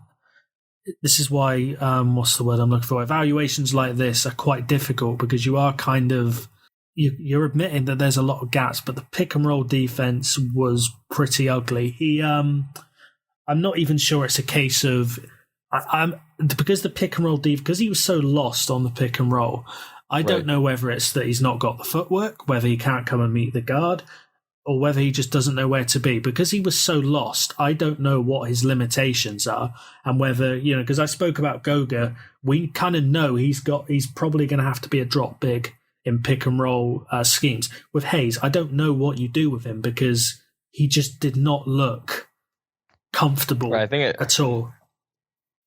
the word I'm looking for? Evaluations like this are quite difficult, because you are kind of you're admitting that there's a lot of gaps, but the pick and roll defense was pretty ugly. I'm not even sure it's a case of because the pick and roll because he was so lost on the pick and roll. I don't know whether it's that he's not got the footwork, whether he can't come and meet the guard, or whether he just doesn't know where to be. Because he was so lost, I don't know what his limitations are, and whether, because I spoke about Goga, we kind of know he's probably going to have to be a drop big in pick and roll schemes. With Hayes, I don't know what you do with him, because he just did not look comfortable at all.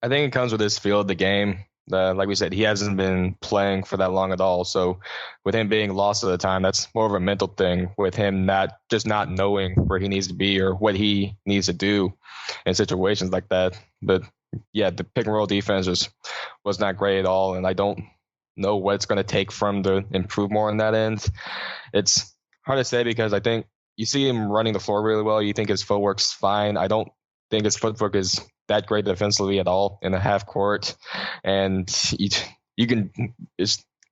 I think it comes with his feel of the game. Like we said, he hasn't been playing for that long at all. So with him being lost at the time, that's more of a mental thing, with him not knowing where he needs to be or what he needs to do in situations like that. But yeah, the pick and roll defense was not great at all. And I don't know what it's going to take for him to improve more on that end. It's hard to say, because I think you see him running the floor really well. You think his footwork's fine. I don't think his footwork is that great defensively at all in the half court, and you can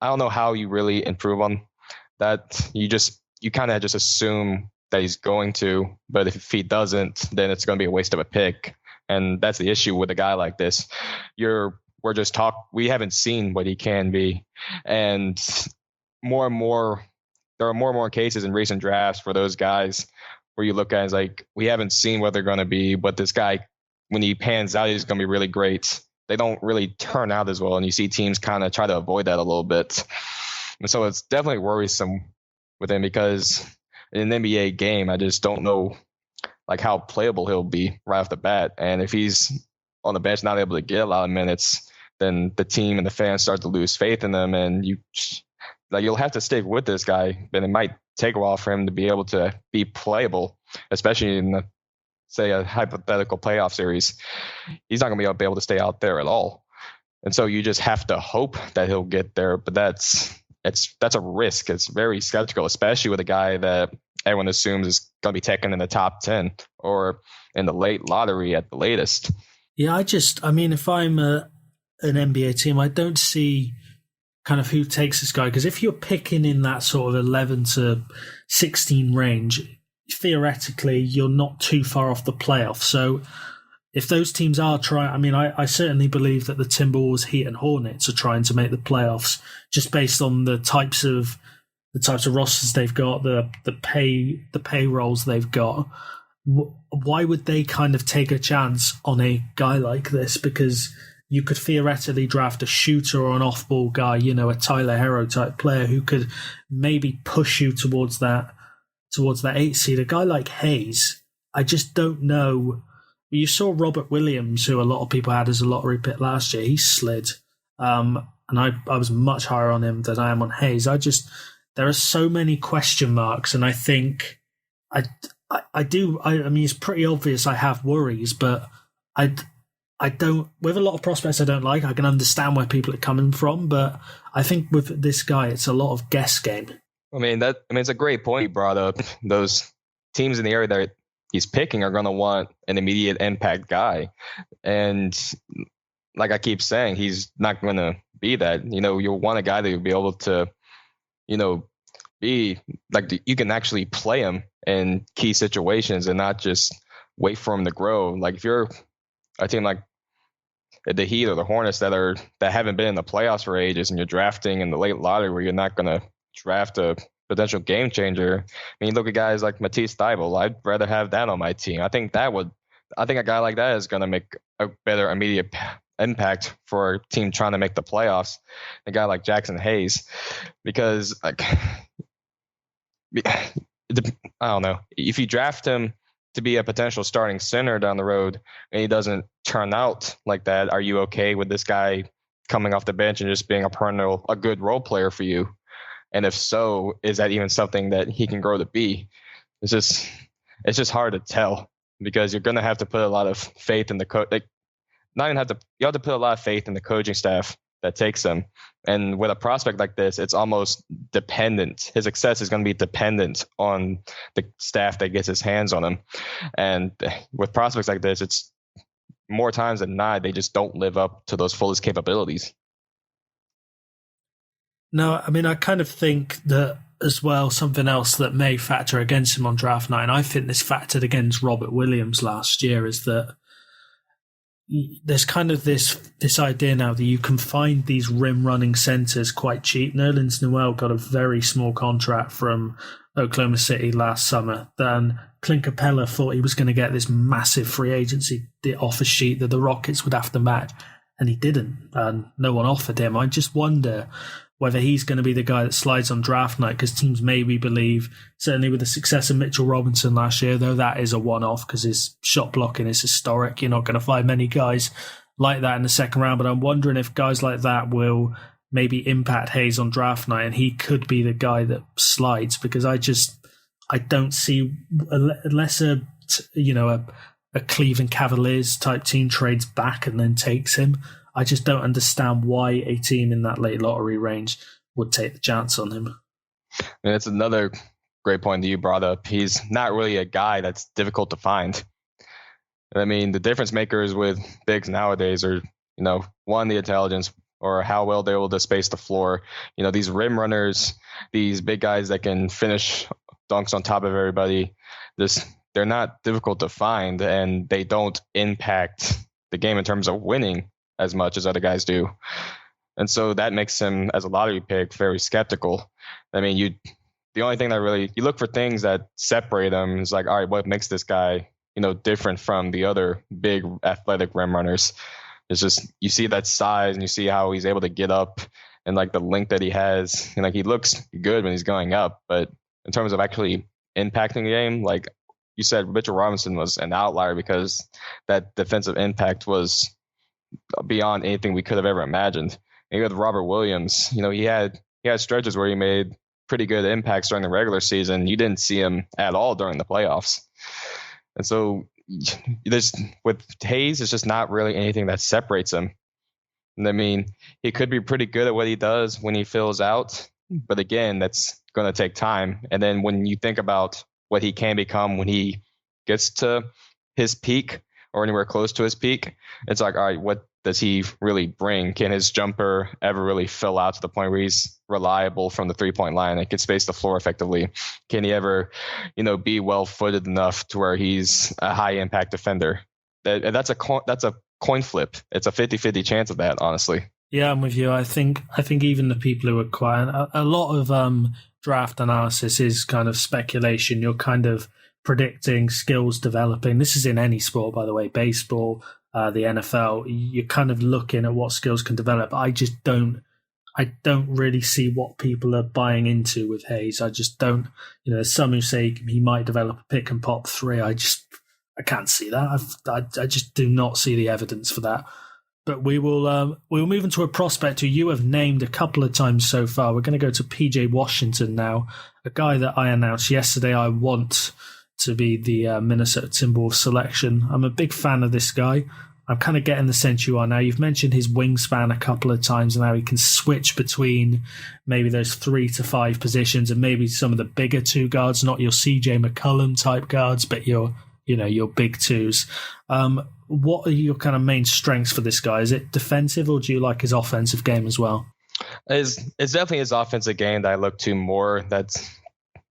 I don't know how you really improve on that. You kind of just assume that he's going to, but if he doesn't, then it's going to be a waste of a pick, and that's the issue with a guy like this. We haven't seen what he can be, and more and more there are more and more cases in recent drafts for those guys where you look at it, it's like, we haven't seen what they're going to be, but this guy, when he pans out, he's going to be really great. They don't really turn out as well, and you see teams kind of try to avoid that a little bit. And so it's definitely worrisome with him, because in an NBA game, I just don't know how playable he'll be right off the bat. And if he's on the bench not able to get a lot of minutes, then the team and the fans start to lose faith in them, and you'll have to stick with this guy, but it might take a while for him to be able to be playable, especially in say a hypothetical playoff series. He's not going to be able to stay out there at all. And so you just have to hope that he'll get there. But that's a risk. It's very skeptical, especially with a guy that everyone assumes is going to be taken in the top 10 or in the late lottery at the latest. Yeah, if I'm an NBA team, I don't see kind of who takes this guy. Because if you're picking in that sort of 11 to 16 range, theoretically, you're not too far off the playoffs. So if those teams are trying, I certainly believe that the Timberwolves, Heat, and Hornets are trying to make the playoffs, just based on the types of rosters they've got, the payrolls they've got. Why would they kind of take a chance on a guy like this? Because you could theoretically draft a shooter or an off-ball guy, a Tyler Hero type player who could maybe push you towards that 8 seed. A guy like Hayes, I just don't know You saw Robert Williams, who a lot of people had as a lottery pick last year. He slid. And I was much higher on him than I am on Hayes. There are so many question marks, and I think I mean, it's pretty obvious I have worries, but I don't, with a lot of prospects I don't like. I can understand where people are coming from, but I think with this guy, it's a lot of guess game. It's a great point you brought up. Those teams in the area that he's picking are going to want an immediate impact guy. And like I keep saying, he's not going to be that. You'll want a guy that will be able to, be like, you can actually play him in key situations and not just wait for him to grow. Like if you're a team like the Heat or the Hornets that haven't been in the playoffs for ages, and you're drafting in the late lottery where you're not going to draft a potential game changer. I mean, look at guys like Matisse Thybulle. I'd rather have that on my team. I think a guy like that is going to make a better immediate impact for a team trying to make the playoffs. A guy like Jackson Hayes, because I don't know, if you draft him to be a potential starting center down the road and he doesn't turn out like that, are you okay with this guy coming off the bench and just being a good role player for you? And if so, is that even something that he can grow to be? It's just hard to tell, because you're going to have to put a lot of faith in the coach. You have to put a lot of faith in the coaching staff that takes him. And with a prospect like this, it's almost dependent. His success is going to be dependent on the staff that gets his hands on him. And with prospects like this, it's more times than not, they just don't live up to those fullest capabilities. No, I mean, I kind of think that as well, something else that may factor against him on draft night, and I think this factored against Robert Williams last year, is that there's kind of this idea now that you can find these rim running centers quite cheap. Nerlens Noel got a very small contract from Oklahoma City last summer. Then Clint Capella thought he was going to get this massive free agency offer sheet that the Rockets would have to match, and he didn't. And no one offered him. I just wonder whether he's going to be the guy that slides on draft night, because teams maybe believe, certainly with the success of Mitchell Robinson last year, though that is a one-off because his shot blocking is historic. You're not going to find many guys like that in the second round, but I'm wondering if guys like that will maybe impact Hayes on draft night, and he could be the guy that slides, because I don't see, unless a Cleveland Cavaliers type team trades back and then takes him, I just don't understand why a team in that late lottery range would take the chance on him. And it's another great point that you brought up. He's not really a guy that's difficult to find. I mean, the difference makers with bigs nowadays are, one, the intelligence, or how well they're able to space the floor. These rim runners, these big guys that can finish dunks on top of everybody, they're not difficult to find, and they don't impact the game in terms of winning as much as other guys do. And so that makes him, as a lottery pick, very skeptical. I mean, the only thing that really, you look for things that separate them. Is like, all right, what makes this guy, different from the other big athletic rim runners? It's just, you see that size and you see how he's able to get up and like the length that he has. And like, he looks good when he's going up, but in terms of actually impacting the game, like you said, Mitchell Robinson was an outlier because that defensive impact was beyond anything we could have ever imagined. And with Robert Williams, he had stretches where he made pretty good impacts during the regular season. You didn't see him at all during the playoffs. And so with Hayes, it's just not really anything that separates him. And I mean, he could be pretty good at what he does when he fills out, but again, that's going to take time. And then when you think about what he can become when he gets to his peak, or anywhere close to his peak, it's like, all right, what does he really bring? Can his jumper ever really fill out to the point where he's reliable from the 3-point line and can space the floor effectively? Can he ever, be well-footed enough to where he's a high-impact defender? That's a coin flip. It's a 50-50 chance of that, honestly. Yeah, I'm with you. I think even the people who are quiet, a lot of draft analysis is kind of speculation. You're kind of predicting skills developing. This is in any sport, by the way, baseball, the NFL. You're kind of looking at what skills can develop. I don't really see what people are buying into with Hayes. I just don't. There's some who say he might develop a pick and pop 3. I can't see that. I just do not see the evidence for that. But we'll move into a prospect who you have named a couple of times so far. We're going to go to PJ Washington now, a guy that I announced yesterday I want to be the Minnesota Timberwolves selection. I'm a big fan of this guy. I'm kind of getting the sense you are now. You've mentioned his wingspan a couple of times and how he can switch between maybe those 3 to 5 positions and maybe some of the bigger two guards, not your CJ McCollum type guards, but your big twos. What are your kind of main strengths for this guy? Is it defensive or do you like his offensive game as well? It's definitely his offensive game that I look to more. That's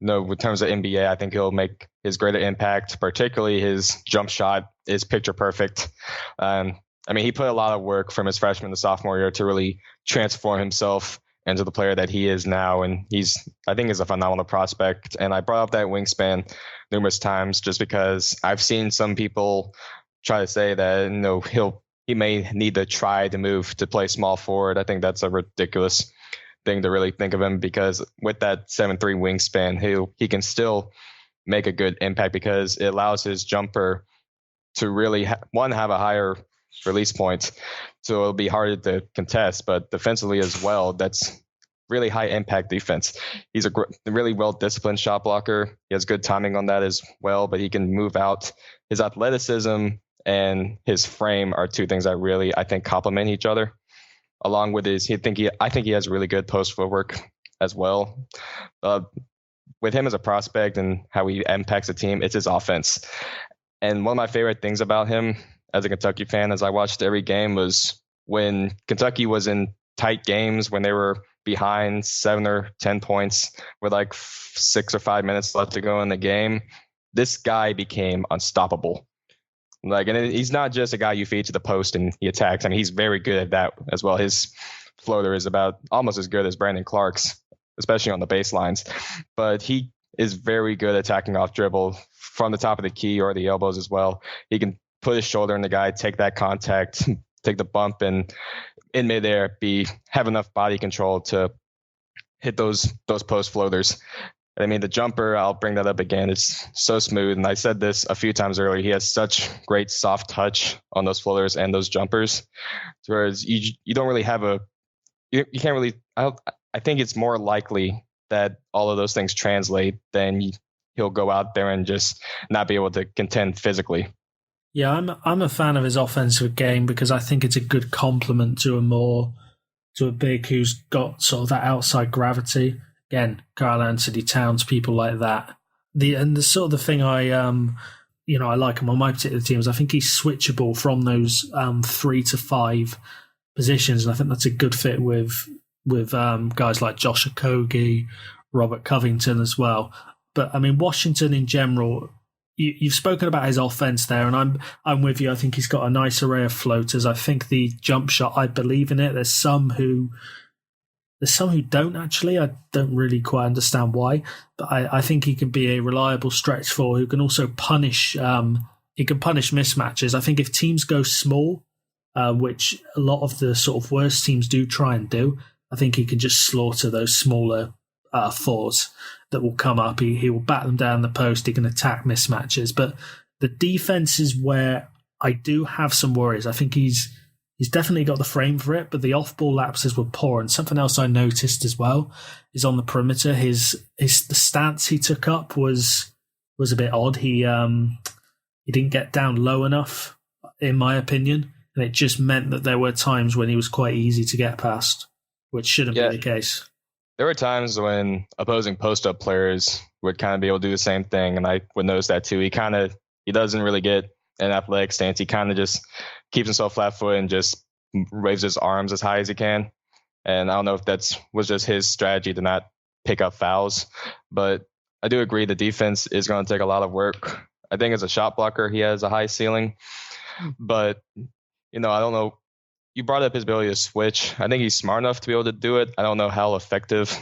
in terms of NBA, I think he'll make his greater impact, particularly his jump shot is picture perfect. He put a lot of work from his freshman to sophomore year to really transform himself into the player that he is now. And I think he's a phenomenal prospect. And I brought up that wingspan numerous times just because I've seen some people try to say that, he may need to try to move to play small forward. I think that's a ridiculous thing to really think of him, because with that 7'3" wingspan, he can still make a good impact because it allows his jumper to really have a higher release point, so it'll be harder to contest. But defensively as well, that's really high impact defense. He's a really well disciplined shot blocker. He has good timing on that as well, but he can move out. His athleticism and his frame are two things that I think complement each other. Along with I think he has really good post footwork as well. With him as a prospect and how he impacts the team, it's his offense. And one of my favorite things about him as a Kentucky fan, as I watched every game, was when Kentucky was in tight games, when they were behind 7 or 10 points with like 6 or 5 minutes left to go in the game, this guy became unstoppable. And he's not just a guy you feed to the post and he attacks. He's very good at that as well. His floater is about almost as good as Brandon Clark's, especially on the baselines. But he is very good at attacking off dribble from the top of the key or the elbows as well. He can put his shoulder in the guy, take that contact, take the bump, and in midair have enough body control to hit those post floaters. The jumper, I'll bring that up again. It's so smooth. And I said this a few times earlier. He has such great soft touch on those floaters and those jumpers. Whereas you don't really have you can't really, I think it's more likely that all of those things translate than he'll go out there and just not be able to contend physically. Yeah, I'm a fan of his offensive game because I think it's a good complement to a big who's got sort of that outside gravity. Again, Karl Anthony Towns, people like that. The sort of the thing I like him on my particular team is I think he's switchable from those 3 to 5 positions, and I think that's a good fit with guys like Josh Okogie, Robert Covington as well. But Washington in general, you've spoken about his offense there, and I'm with you. I think he's got a nice array of floaters. I think the jump shot, I believe in it. There's some who don't actually. I don't really quite understand why, but I think he can be a reliable stretch four who can also punish. He can punish mismatches. I think if teams go small, which a lot of the sort of worst teams do try and do, I think he can just slaughter those smaller fours that will come up. He will bat them down the post. He can attack mismatches, but the defense is where I do have some worries. I think he's definitely got the frame for it, but the off-ball lapses were poor. And something else I noticed as well is on the perimeter, the stance he took up was a bit odd. He didn't get down low enough, in my opinion, and it just meant that there were times when he was quite easy to get past, which shouldn't be the case. There were times when opposing post-up players would kind of be able to do the same thing, and I would notice that too. He doesn't really get an athletic stance. He kind of just keeps himself flat-footed and just waves his arms as high as he can. And I don't know if was just his strategy to not pick up fouls, but I do agree the defense is going to take a lot of work. I think as a shot blocker, he has a high ceiling, but I don't know. You brought up his ability to switch. I think he's smart enough to be able to do it. I don't know how effective he'll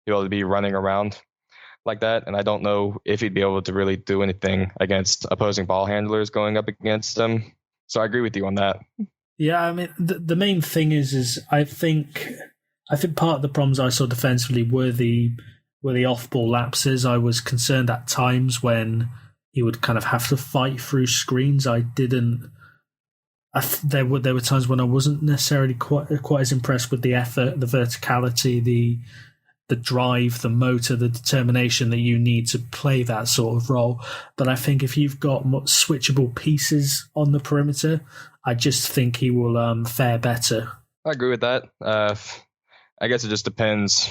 be able to be running around like that, and I don't know if he'd be able to really do anything against opposing ball handlers going up against him. So I agree with you on that. Yeah, the main thing is I think part of the problems I saw defensively were the off-ball lapses. I was concerned at times when he would kind of have to fight through screens. There were times when I wasn't necessarily quite as impressed with the effort, the verticality, the drive, the motor, the determination that you need to play that sort of role. But I think if you've got switchable pieces on the perimeter, I just think he will fare better. I agree with that. I guess it just depends.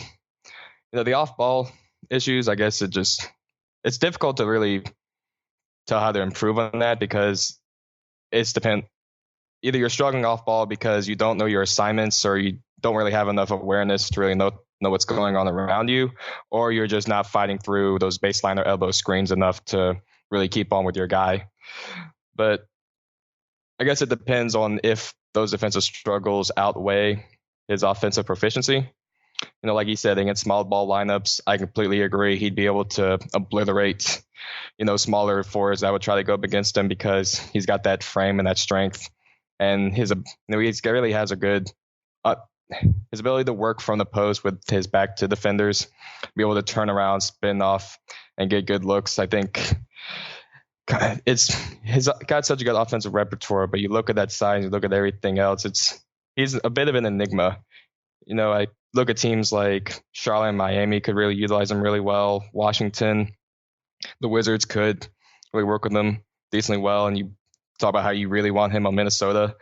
The off-ball issues, I guess it's difficult to really tell how to improve on that because it's either you're struggling off-ball because you don't know your assignments or you don't really have enough awareness to really know what's going on around you, or you're just not fighting through those baseline or elbow screens enough to really keep on with your guy. But I guess it depends on if those defensive struggles outweigh his offensive proficiency. Like he said, against small ball lineups, I completely agree. He'd be able to obliterate, smaller forwards that would try to go up against him because he's got that frame and that strength. And he really has a good his ability to work from the post with his back to defenders, be able to turn around, spin off, and get good looks. I think he's got such a good offensive repertoire, but you look at that size, you look at everything else, he's a bit of an enigma. I look at teams like Charlotte and Miami could really utilize him really well. Washington, the Wizards could really work with him decently well, and you talk about how you really want him on Minnesota.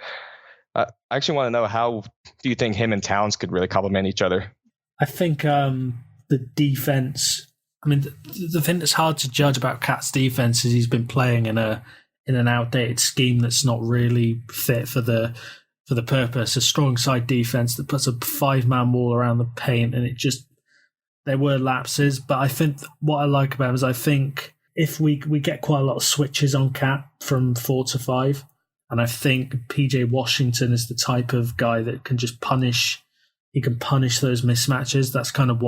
I actually want to know, how do you think him and Towns could really complement each other? I think the defense. I mean, the thing that's hard to judge about Cat's defense is he's been playing in an outdated scheme that's not really fit for the purpose. A strong side defense that puts a 5-man wall around the paint, and there were lapses. But I think what I like about him is I think if we get quite a lot of switches on Cat from 4 to 5. And I think PJ Washington is the type of guy that can just punish. He can punish those mismatches. That's kind of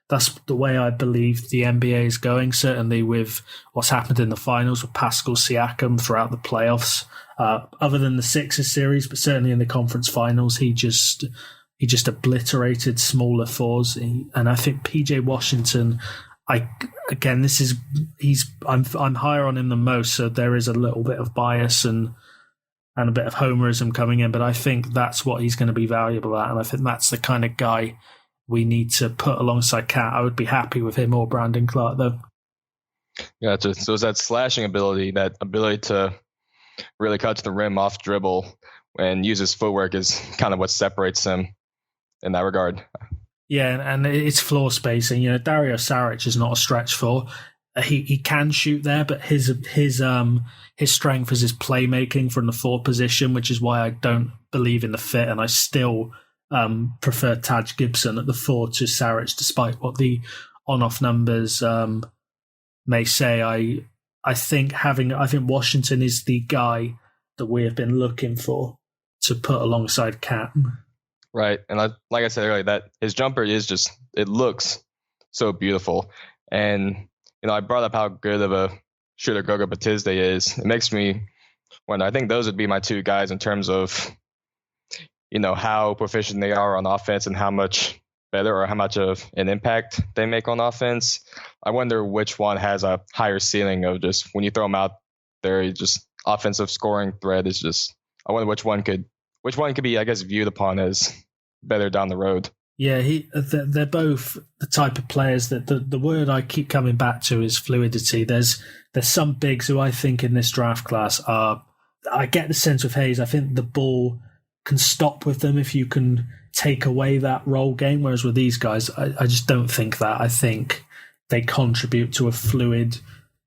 that's the way I believe the NBA is going. Certainly with what's happened in the finals with Pascal Siakam throughout the playoffs. Other than the Sixers series, but certainly in the conference finals, he just obliterated smaller fours. And I think PJ Washington. I'm higher on him than most, so there is a little bit of bias and a bit of homerism coming in, but I think that's what he's going to be valuable at, and I think that's the kind of guy we need to put alongside Cat. I would be happy with him or Brandon Clark, though. Gotcha. So it's that slashing ability, that ability to really cut to the rim off dribble and use his footwork is kind of what separates him in that regard. Yeah, and it's floor spacing. Dario Saric is not a stretch four. He can shoot there, but his strength is his playmaking from the 4 position, which is why I don't believe in the fit, and I still prefer Taj Gibson at the 4 to Saric, despite what the on-off numbers may say. I think Washington is the guy that we have been looking for to put alongside Cat. Right, and like I said earlier, that his jumper it looks so beautiful, and I brought up how good of a shooter Goga Batiste is. It makes me wonder. I think those would be my 2 guys in terms of, how proficient they are on offense and how much better or how much of an impact they make on offense. I wonder which one has a higher ceiling of just when you throw them out there, just offensive scoring threat is just. I wonder which one could be, I guess, viewed upon as better down the road. Yeah, they're both the type of players that the word I keep coming back to is fluidity. There's some bigs who I think in this draft class I get the sense with Hayes, I think the ball can stop with them if you can take away that roll game, whereas with these guys, I just don't think that. I think they contribute to a fluid,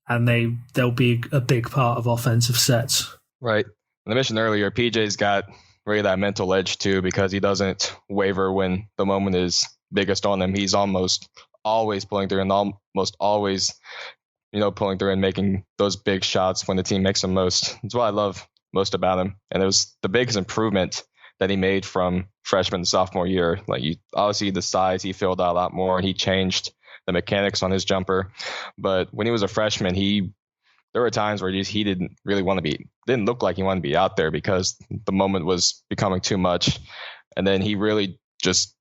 and they'll be a big part of offensive sets. Right. And I mentioned earlier, PJ's got really that mental edge too, because he doesn't waver when the moment is biggest on him. He's almost always pulling through and almost always, pulling through and making those big shots when the team makes them most. That's what I love most about him. And it was the biggest improvement that he made from freshman to sophomore year. Like, you obviously the size, he filled out a lot more and he changed the mechanics on his jumper. But when he was a freshman, there were times where he didn't look like he wanted to be out there because the moment was becoming too much. And then he really just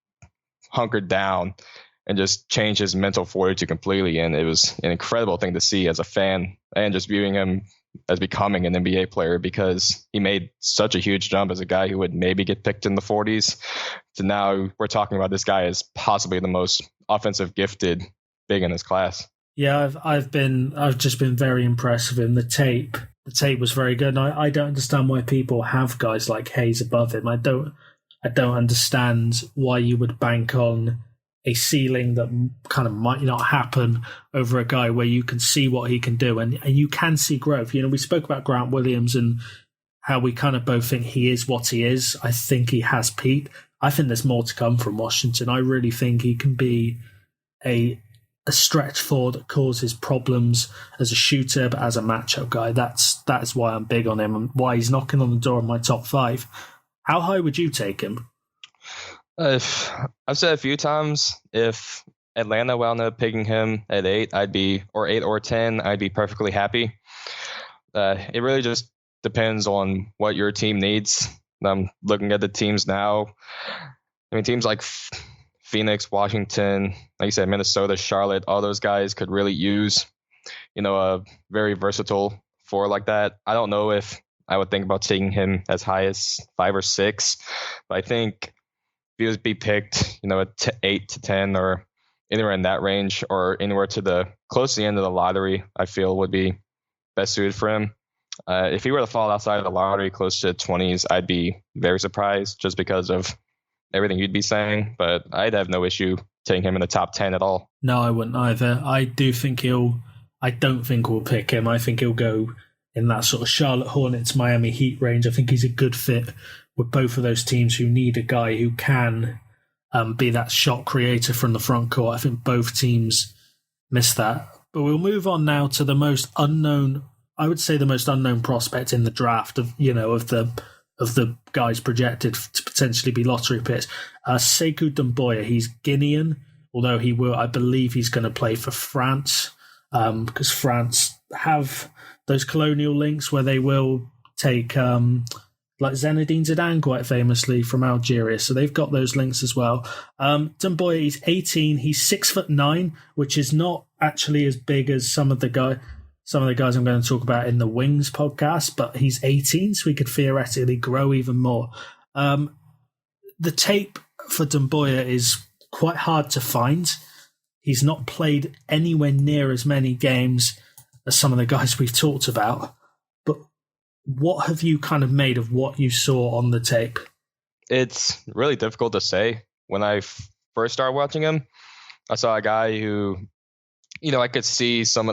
hunkered down and just change his mental fortitude completely. And it was an incredible thing to see as a fan and just viewing him as becoming an NBA player, because he made such a huge jump as a guy who would maybe get picked in the 40s to now we're talking about this guy as possibly the most offensive gifted big in his class. Yeah, I've just been very impressed with him. The tape was very good. And I don't understand why people have guys like Hayes above him. I don't understand why you would bank on a ceiling that kind of might not happen over a guy where you can see what he can do and you can see growth. You know, we spoke about Grant Williams and how we kind of both think he is what he is. I think he has peaked. I think there's more to come from Washington. I really think he can be a stretch four that causes problems as a shooter, but as a matchup guy. That is why I'm big on him and why he's knocking on the door of my top 5. How high would you take him? I've said a few times, if Atlanta wound up picking him at 8, I'd be, or 8 or 10, I'd be perfectly happy. It really just depends on what your team needs. I'm looking at the teams now. I mean, teams like Phoenix, Washington, like you said, Minnesota, Charlotte, all those guys could really use, a very versatile 4 like that. I don't know if I would think about taking him as high as 5 or 6, but I think if he was be picked, at 8 to 10 or anywhere in that range or anywhere to the close to the end of the lottery, I feel would be best suited for him. If he were to fall outside of the lottery close to 20s, I'd be very surprised just because of everything you'd be saying, but I'd have no issue taking him in the top 10 at all. No, I wouldn't either. I don't think we'll pick him. I think he'll go in that sort of Charlotte Hornets, Miami Heat range. I think he's a good fit with both of those teams who need a guy who can be that shot creator from the front court. I think both teams miss that. But we'll move on now to the most unknown, I would say the most unknown prospect in the draft of the guys projected to potentially be lottery picks. Sekou Doumbouya, he's Guinean, although I believe he's going to play for France, because France have those colonial links where they will take, like Zinedine Zidane quite famously from Algeria. So they've got those links as well. Doumbouya, he's 18. He's 6'9", which is not actually as big as some of the guys I'm going to talk about in the Wings podcast, but he's 18, so he could theoretically grow even more. The tape for Doumbouya is quite hard to find. He's not played anywhere near as many games as some of the guys we've talked about. But what have you kind of made of what you saw on the tape? It's really difficult to say. When I first started watching him, I saw a guy who, I could see some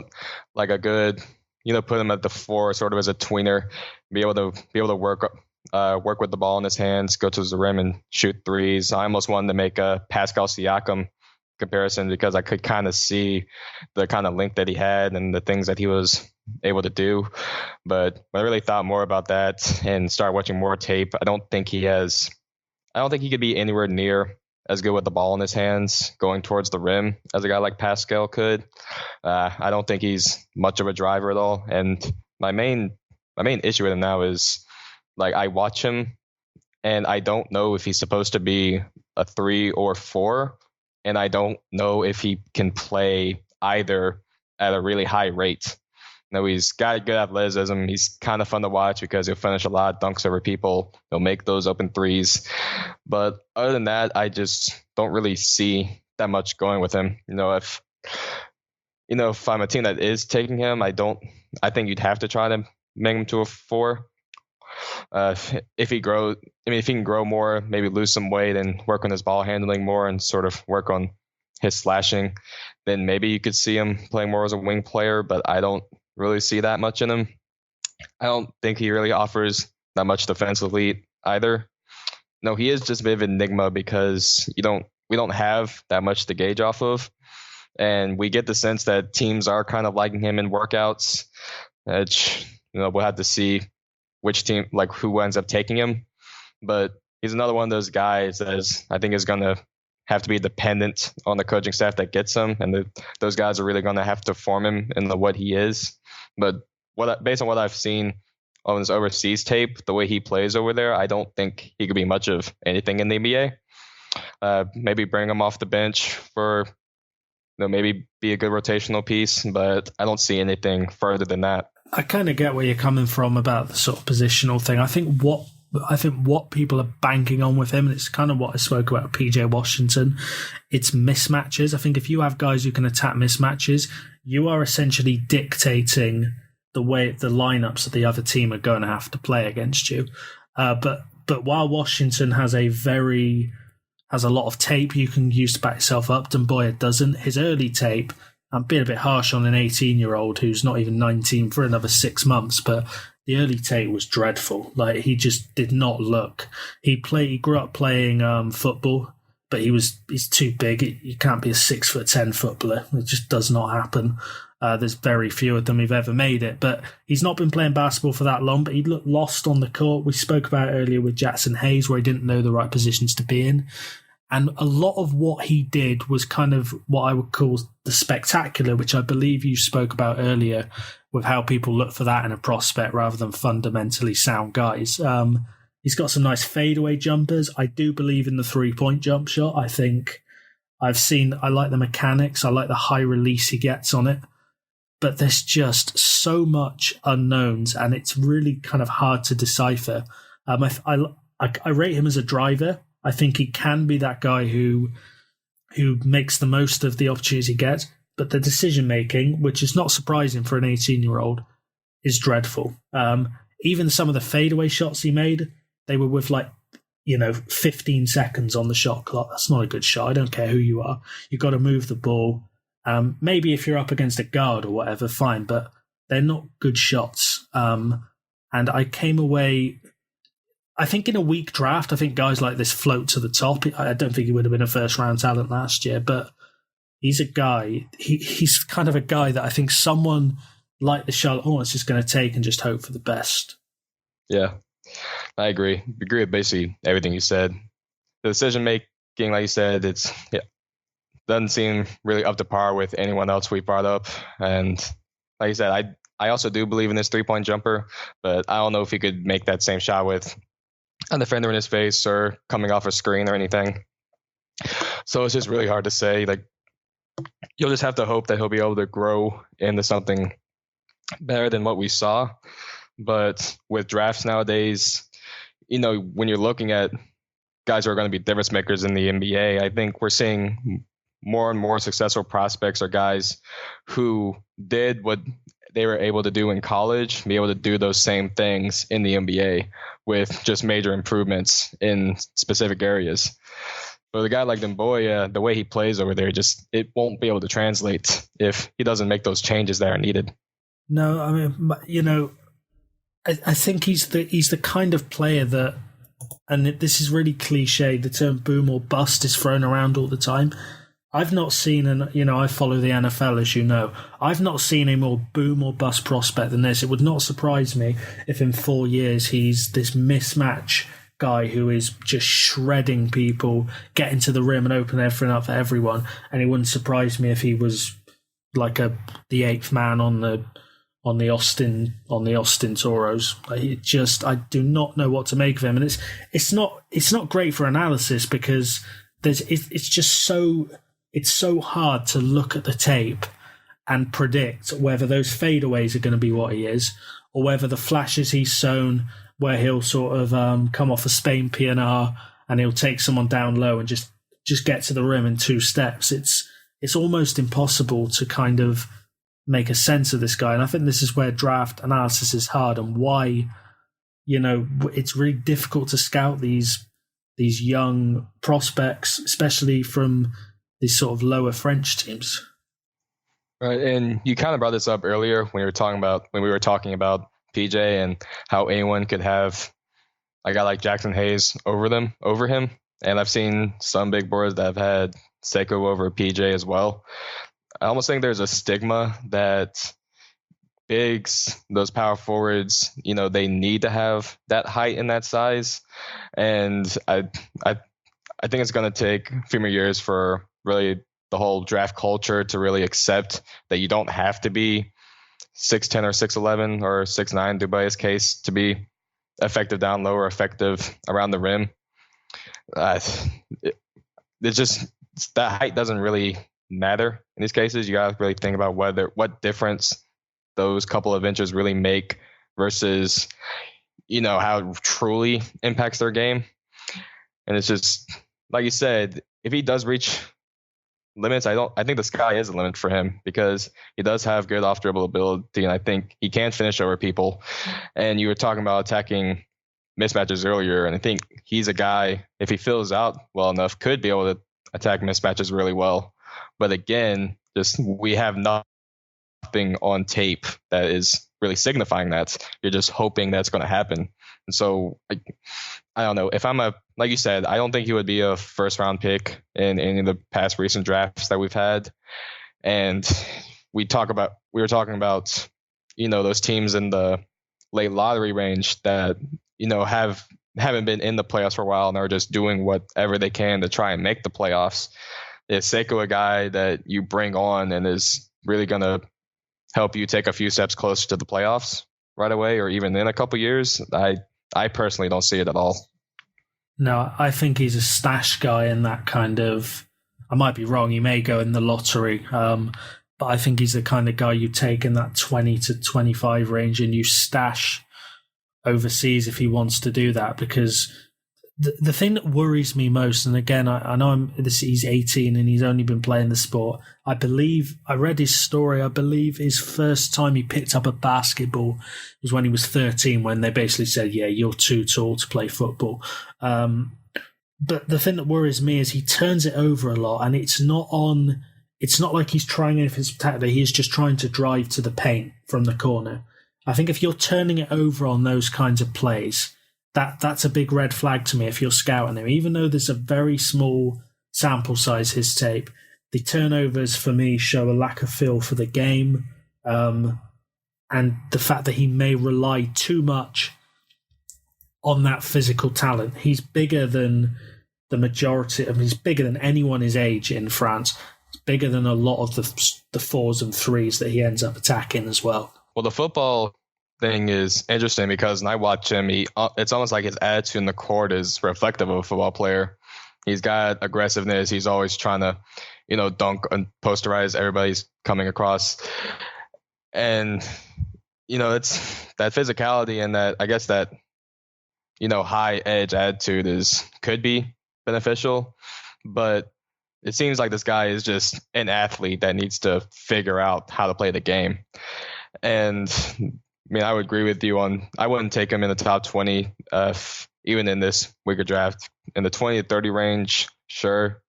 like a good, put him at the 4 sort of as a tweener, be able to work with the ball in his hands, go to the rim and shoot threes. I almost wanted to make a Pascal Siakam comparison because I could kind of see the kind of link that he had and the things that he was able to do. But when I really thought more about that and started watching more tape, I don't think he could be anywhere near as good with the ball in his hands going towards the rim as a guy like Pascal could. I don't think he's much of a driver at all. And my main issue with him now is, like, I watch him and I don't know if he's supposed to be a 3 or 4, and I don't know if he can play either at a really high rate. He's got good athleticism. He's kind of fun to watch because he'll finish a lot of dunks over people. He'll make those open threes. But other than that, I just don't really see that much going with him. If I'm a team that is taking him, I think you'd have to try to make him to a 4. If he can grow more, maybe lose some weight and work on his ball handling more and sort of work on his slashing, then maybe you could see him playing more as a wing player, but I don't really see that much in him. I don't think he really offers that much defensively either. No, he is just a bit of an enigma because we don't have that much to gauge off of. And we get the sense that teams are kind of liking him in workouts. We'll have to see which team, like who ends up taking him. But he's another one of those guys that I think is going to have to be dependent on the coaching staff that gets him. And those guys are really going to have to form him into what he is. But based on what I've seen on his overseas tape, the way he plays over there, I don't think he could be much of anything in the NBA. Maybe bring him off the bench for maybe be a good rotational piece, but I don't see anything further than that. I kind of get where you're coming from about the sort of positional thing. I think what people are banking on with him, and it's kind of what I spoke about PJ Washington, it's mismatches. I think if you have guys who can attack mismatches, you are essentially dictating the way the lineups that the other team are going to have to play against you. But while Washington has a lot of tape you can use to back yourself up, Doumbouya doesn't. His early tape, I'm being a bit harsh on an 18-year-old who's not even 19 for another 6 months, but the early tape was dreadful. Like, he just did not look. He grew up playing football, but he's too big. You can't be a 6'10" footballer. It just does not happen. There's very few of them who've ever made it, but he's not been playing basketball for that long, but he looked lost on the court. We spoke about it earlier with Jackson Hayes, where he didn't know the right positions to be in. And a lot of what he did was kind of what I would call the spectacular, which I believe you spoke about earlier with how people look for that in a prospect rather than fundamentally sound guys. He's got some nice fadeaway jumpers. I do believe in the three-point jump shot. I think I like the mechanics. I like the high release he gets on it. But there's just so much unknowns, and it's really kind of hard to decipher. I rate him as a driver. I think he can be that guy who makes the most of the opportunities he gets, but the decision making, which is not surprising for an 18-year-old, is dreadful. Even some of the fadeaway shots he made, they were with 15 seconds on the shot clock. That's not a good shot. I don't care who you are. You've got to move the ball. Maybe if you're up against a guard or whatever, fine, but they're not good shots. And I came away, I think in a weak draft, I think guys like this float to the top. I don't think he would have been a first-round talent last year, but he's a guy, he's kind of a guy that I think someone like the Charlotte Hornets is going to take and just hope for the best. Yeah, I agree. Agree with basically everything you said. The decision-making, like you said, doesn't seem really up to par with anyone else we brought up. And like you said, I also do believe in this three-point jumper, but I don't know if he could make that same shot with a defender in his face or coming off a screen or anything. So it's just really hard to say. Like, you'll just have to hope that he'll be able to grow into something better than what we saw. But with drafts nowadays, when you're looking at guys who are going to be difference makers in the NBA, I think we're seeing more and more successful prospects are guys who did what they were able to do in college, be able to do those same things in the NBA with just major improvements in specific areas. But a guy like Doumbouya, the way he plays over there, it won't be able to translate if he doesn't make those changes that are needed. No, I mean, I think he's the kind of player that, and this is really cliche, the term boom or bust is thrown around all the time. I've not seen, I follow the NFL, as you know. I've not seen a more boom or bust prospect than this. It would not surprise me if in 4 years he's this mismatch guy who is just shredding people, getting to the rim and opening everything up for everyone. And it wouldn't surprise me if he was like the eighth man on the Austin Toros. I do not know what to make of him, and it's not great for analysis because it's so hard to look at the tape and predict whether those fadeaways are going to be what he is, or whether the flashes he's shown where he'll sort of come off a Spain PNR and he'll take someone down low and just get to the rim in 2 steps. It's almost impossible to kind of make a sense of this guy. And I think this is where draft analysis is hard and why, it's really difficult to scout these young prospects, especially from these sort of lower French teams. Right, and you kind of brought this up earlier when we were talking about PJ and how anyone could have a guy like Jackson Hayes over him. And I've seen some big boards that have had Sekou over PJ as well. I almost think there's a stigma that bigs, those power forwards, they need to have that height and that size. And I think it's going to take a few more years for really the whole draft culture to really accept that you don't have to be 6'10" or 6'11" or 6'9", Doumbouya's case, to be effective down low or effective around the rim. It's just that height doesn't really matter in these cases. You got to really think about what difference those couple of inches really make versus, how it truly impacts their game. And it's just, like you said, if he does reach limits, I think the sky is a limit for him because he does have good off dribble ability, and I think he can finish over people. And you were talking about attacking mismatches earlier, and I think he's a guy, if he fills out well enough, could be able to attack mismatches really well. But again, just we have nothing on tape that is really signifying that. You're just hoping that's going to happen. And so I don't know. If I'm like you said, I don't think he would be a first round pick in any of the past recent drafts that we've had. And we were talking about, those teams in the late lottery range that, haven't been in the playoffs for a while and are just doing whatever they can to try and make the playoffs. Is Sekou a guy that you bring on and is really going to help you take a few steps closer to the playoffs right away or even in a couple years? I personally don't see it at all. No, I think he's a stash guy in that kind of... I might be wrong. He may go in the lottery. But I think he's the kind of guy you take in that 20 to 25 range and you stash overseas if he wants to do that, because the thing that worries me most, and again, I know he's 18 and he's only been playing the sport. I read his story. I believe his first time he picked up a basketball was when he was 13, when they basically said, yeah, you're too tall to play football. But the thing that worries me is he turns it over a lot, and it's not like he's trying anything spectacular. He is just trying to drive to the paint from the corner. I think if you're turning it over on those kinds of plays, that's a big red flag to me if you're scouting him. Even though there's a very small sample size, his tape, the turnovers for me show a lack of feel for the game, and the fact that he may rely too much on that physical talent. He's bigger than the majority of... He's bigger than anyone his age in France. He's bigger than a lot of the fours and threes that he ends up attacking as well. Well, the football thing is interesting because when I watch him, it's almost like his attitude in the court is reflective of a football player. He's got aggressiveness. He's always trying to, dunk and posterize everybody's coming across. And, it's that physicality and that, I guess that, high edge attitude could be beneficial, but it seems like this guy is just an athlete that needs to figure out how to play the game. And I would agree with you I wouldn't take him in the top 20, even in this weaker draft. In the 20 to 30 range, sure.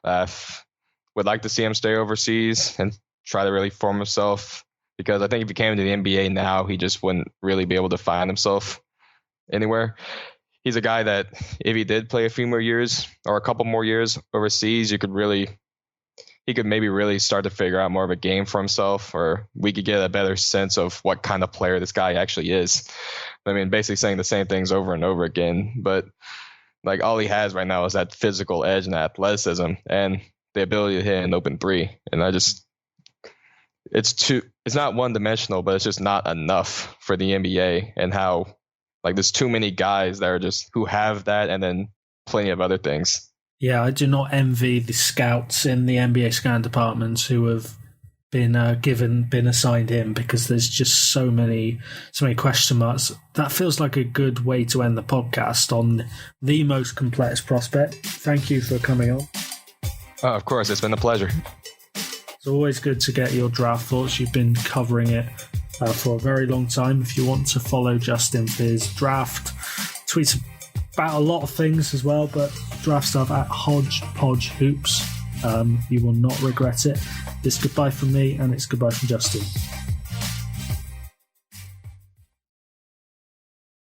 Would like to see him stay overseas and try to really form himself, because I think if he came to the NBA now, he just wouldn't really be able to find himself anywhere. He's a guy that if he did play a few more years or a couple more years overseas, he could maybe really start to figure out more of a game for himself, or we could get a better sense of what kind of player this guy actually is. Basically saying the same things over and over again, but all he has right now is that physical edge and athleticism and the ability to hit an open three. And it's not one dimensional, but it's just not enough for the NBA, and how there's too many guys that are just who have that and then plenty of other things. Yeah, I do not envy the scouts in the NBA scout departments who have been assigned him, because there's just so many question marks. That feels like a good way to end the podcast on the most complex prospect. Thank you for coming on. Oh, of course, it's been a pleasure. It's always good to get your draft thoughts. You've been covering it for a very long time. If you want to follow Justin for his draft tweets about a lot of things as well, but draft stuff at Hodge Hoops. You will not regret it. It's goodbye from me, and it's goodbye from Justin.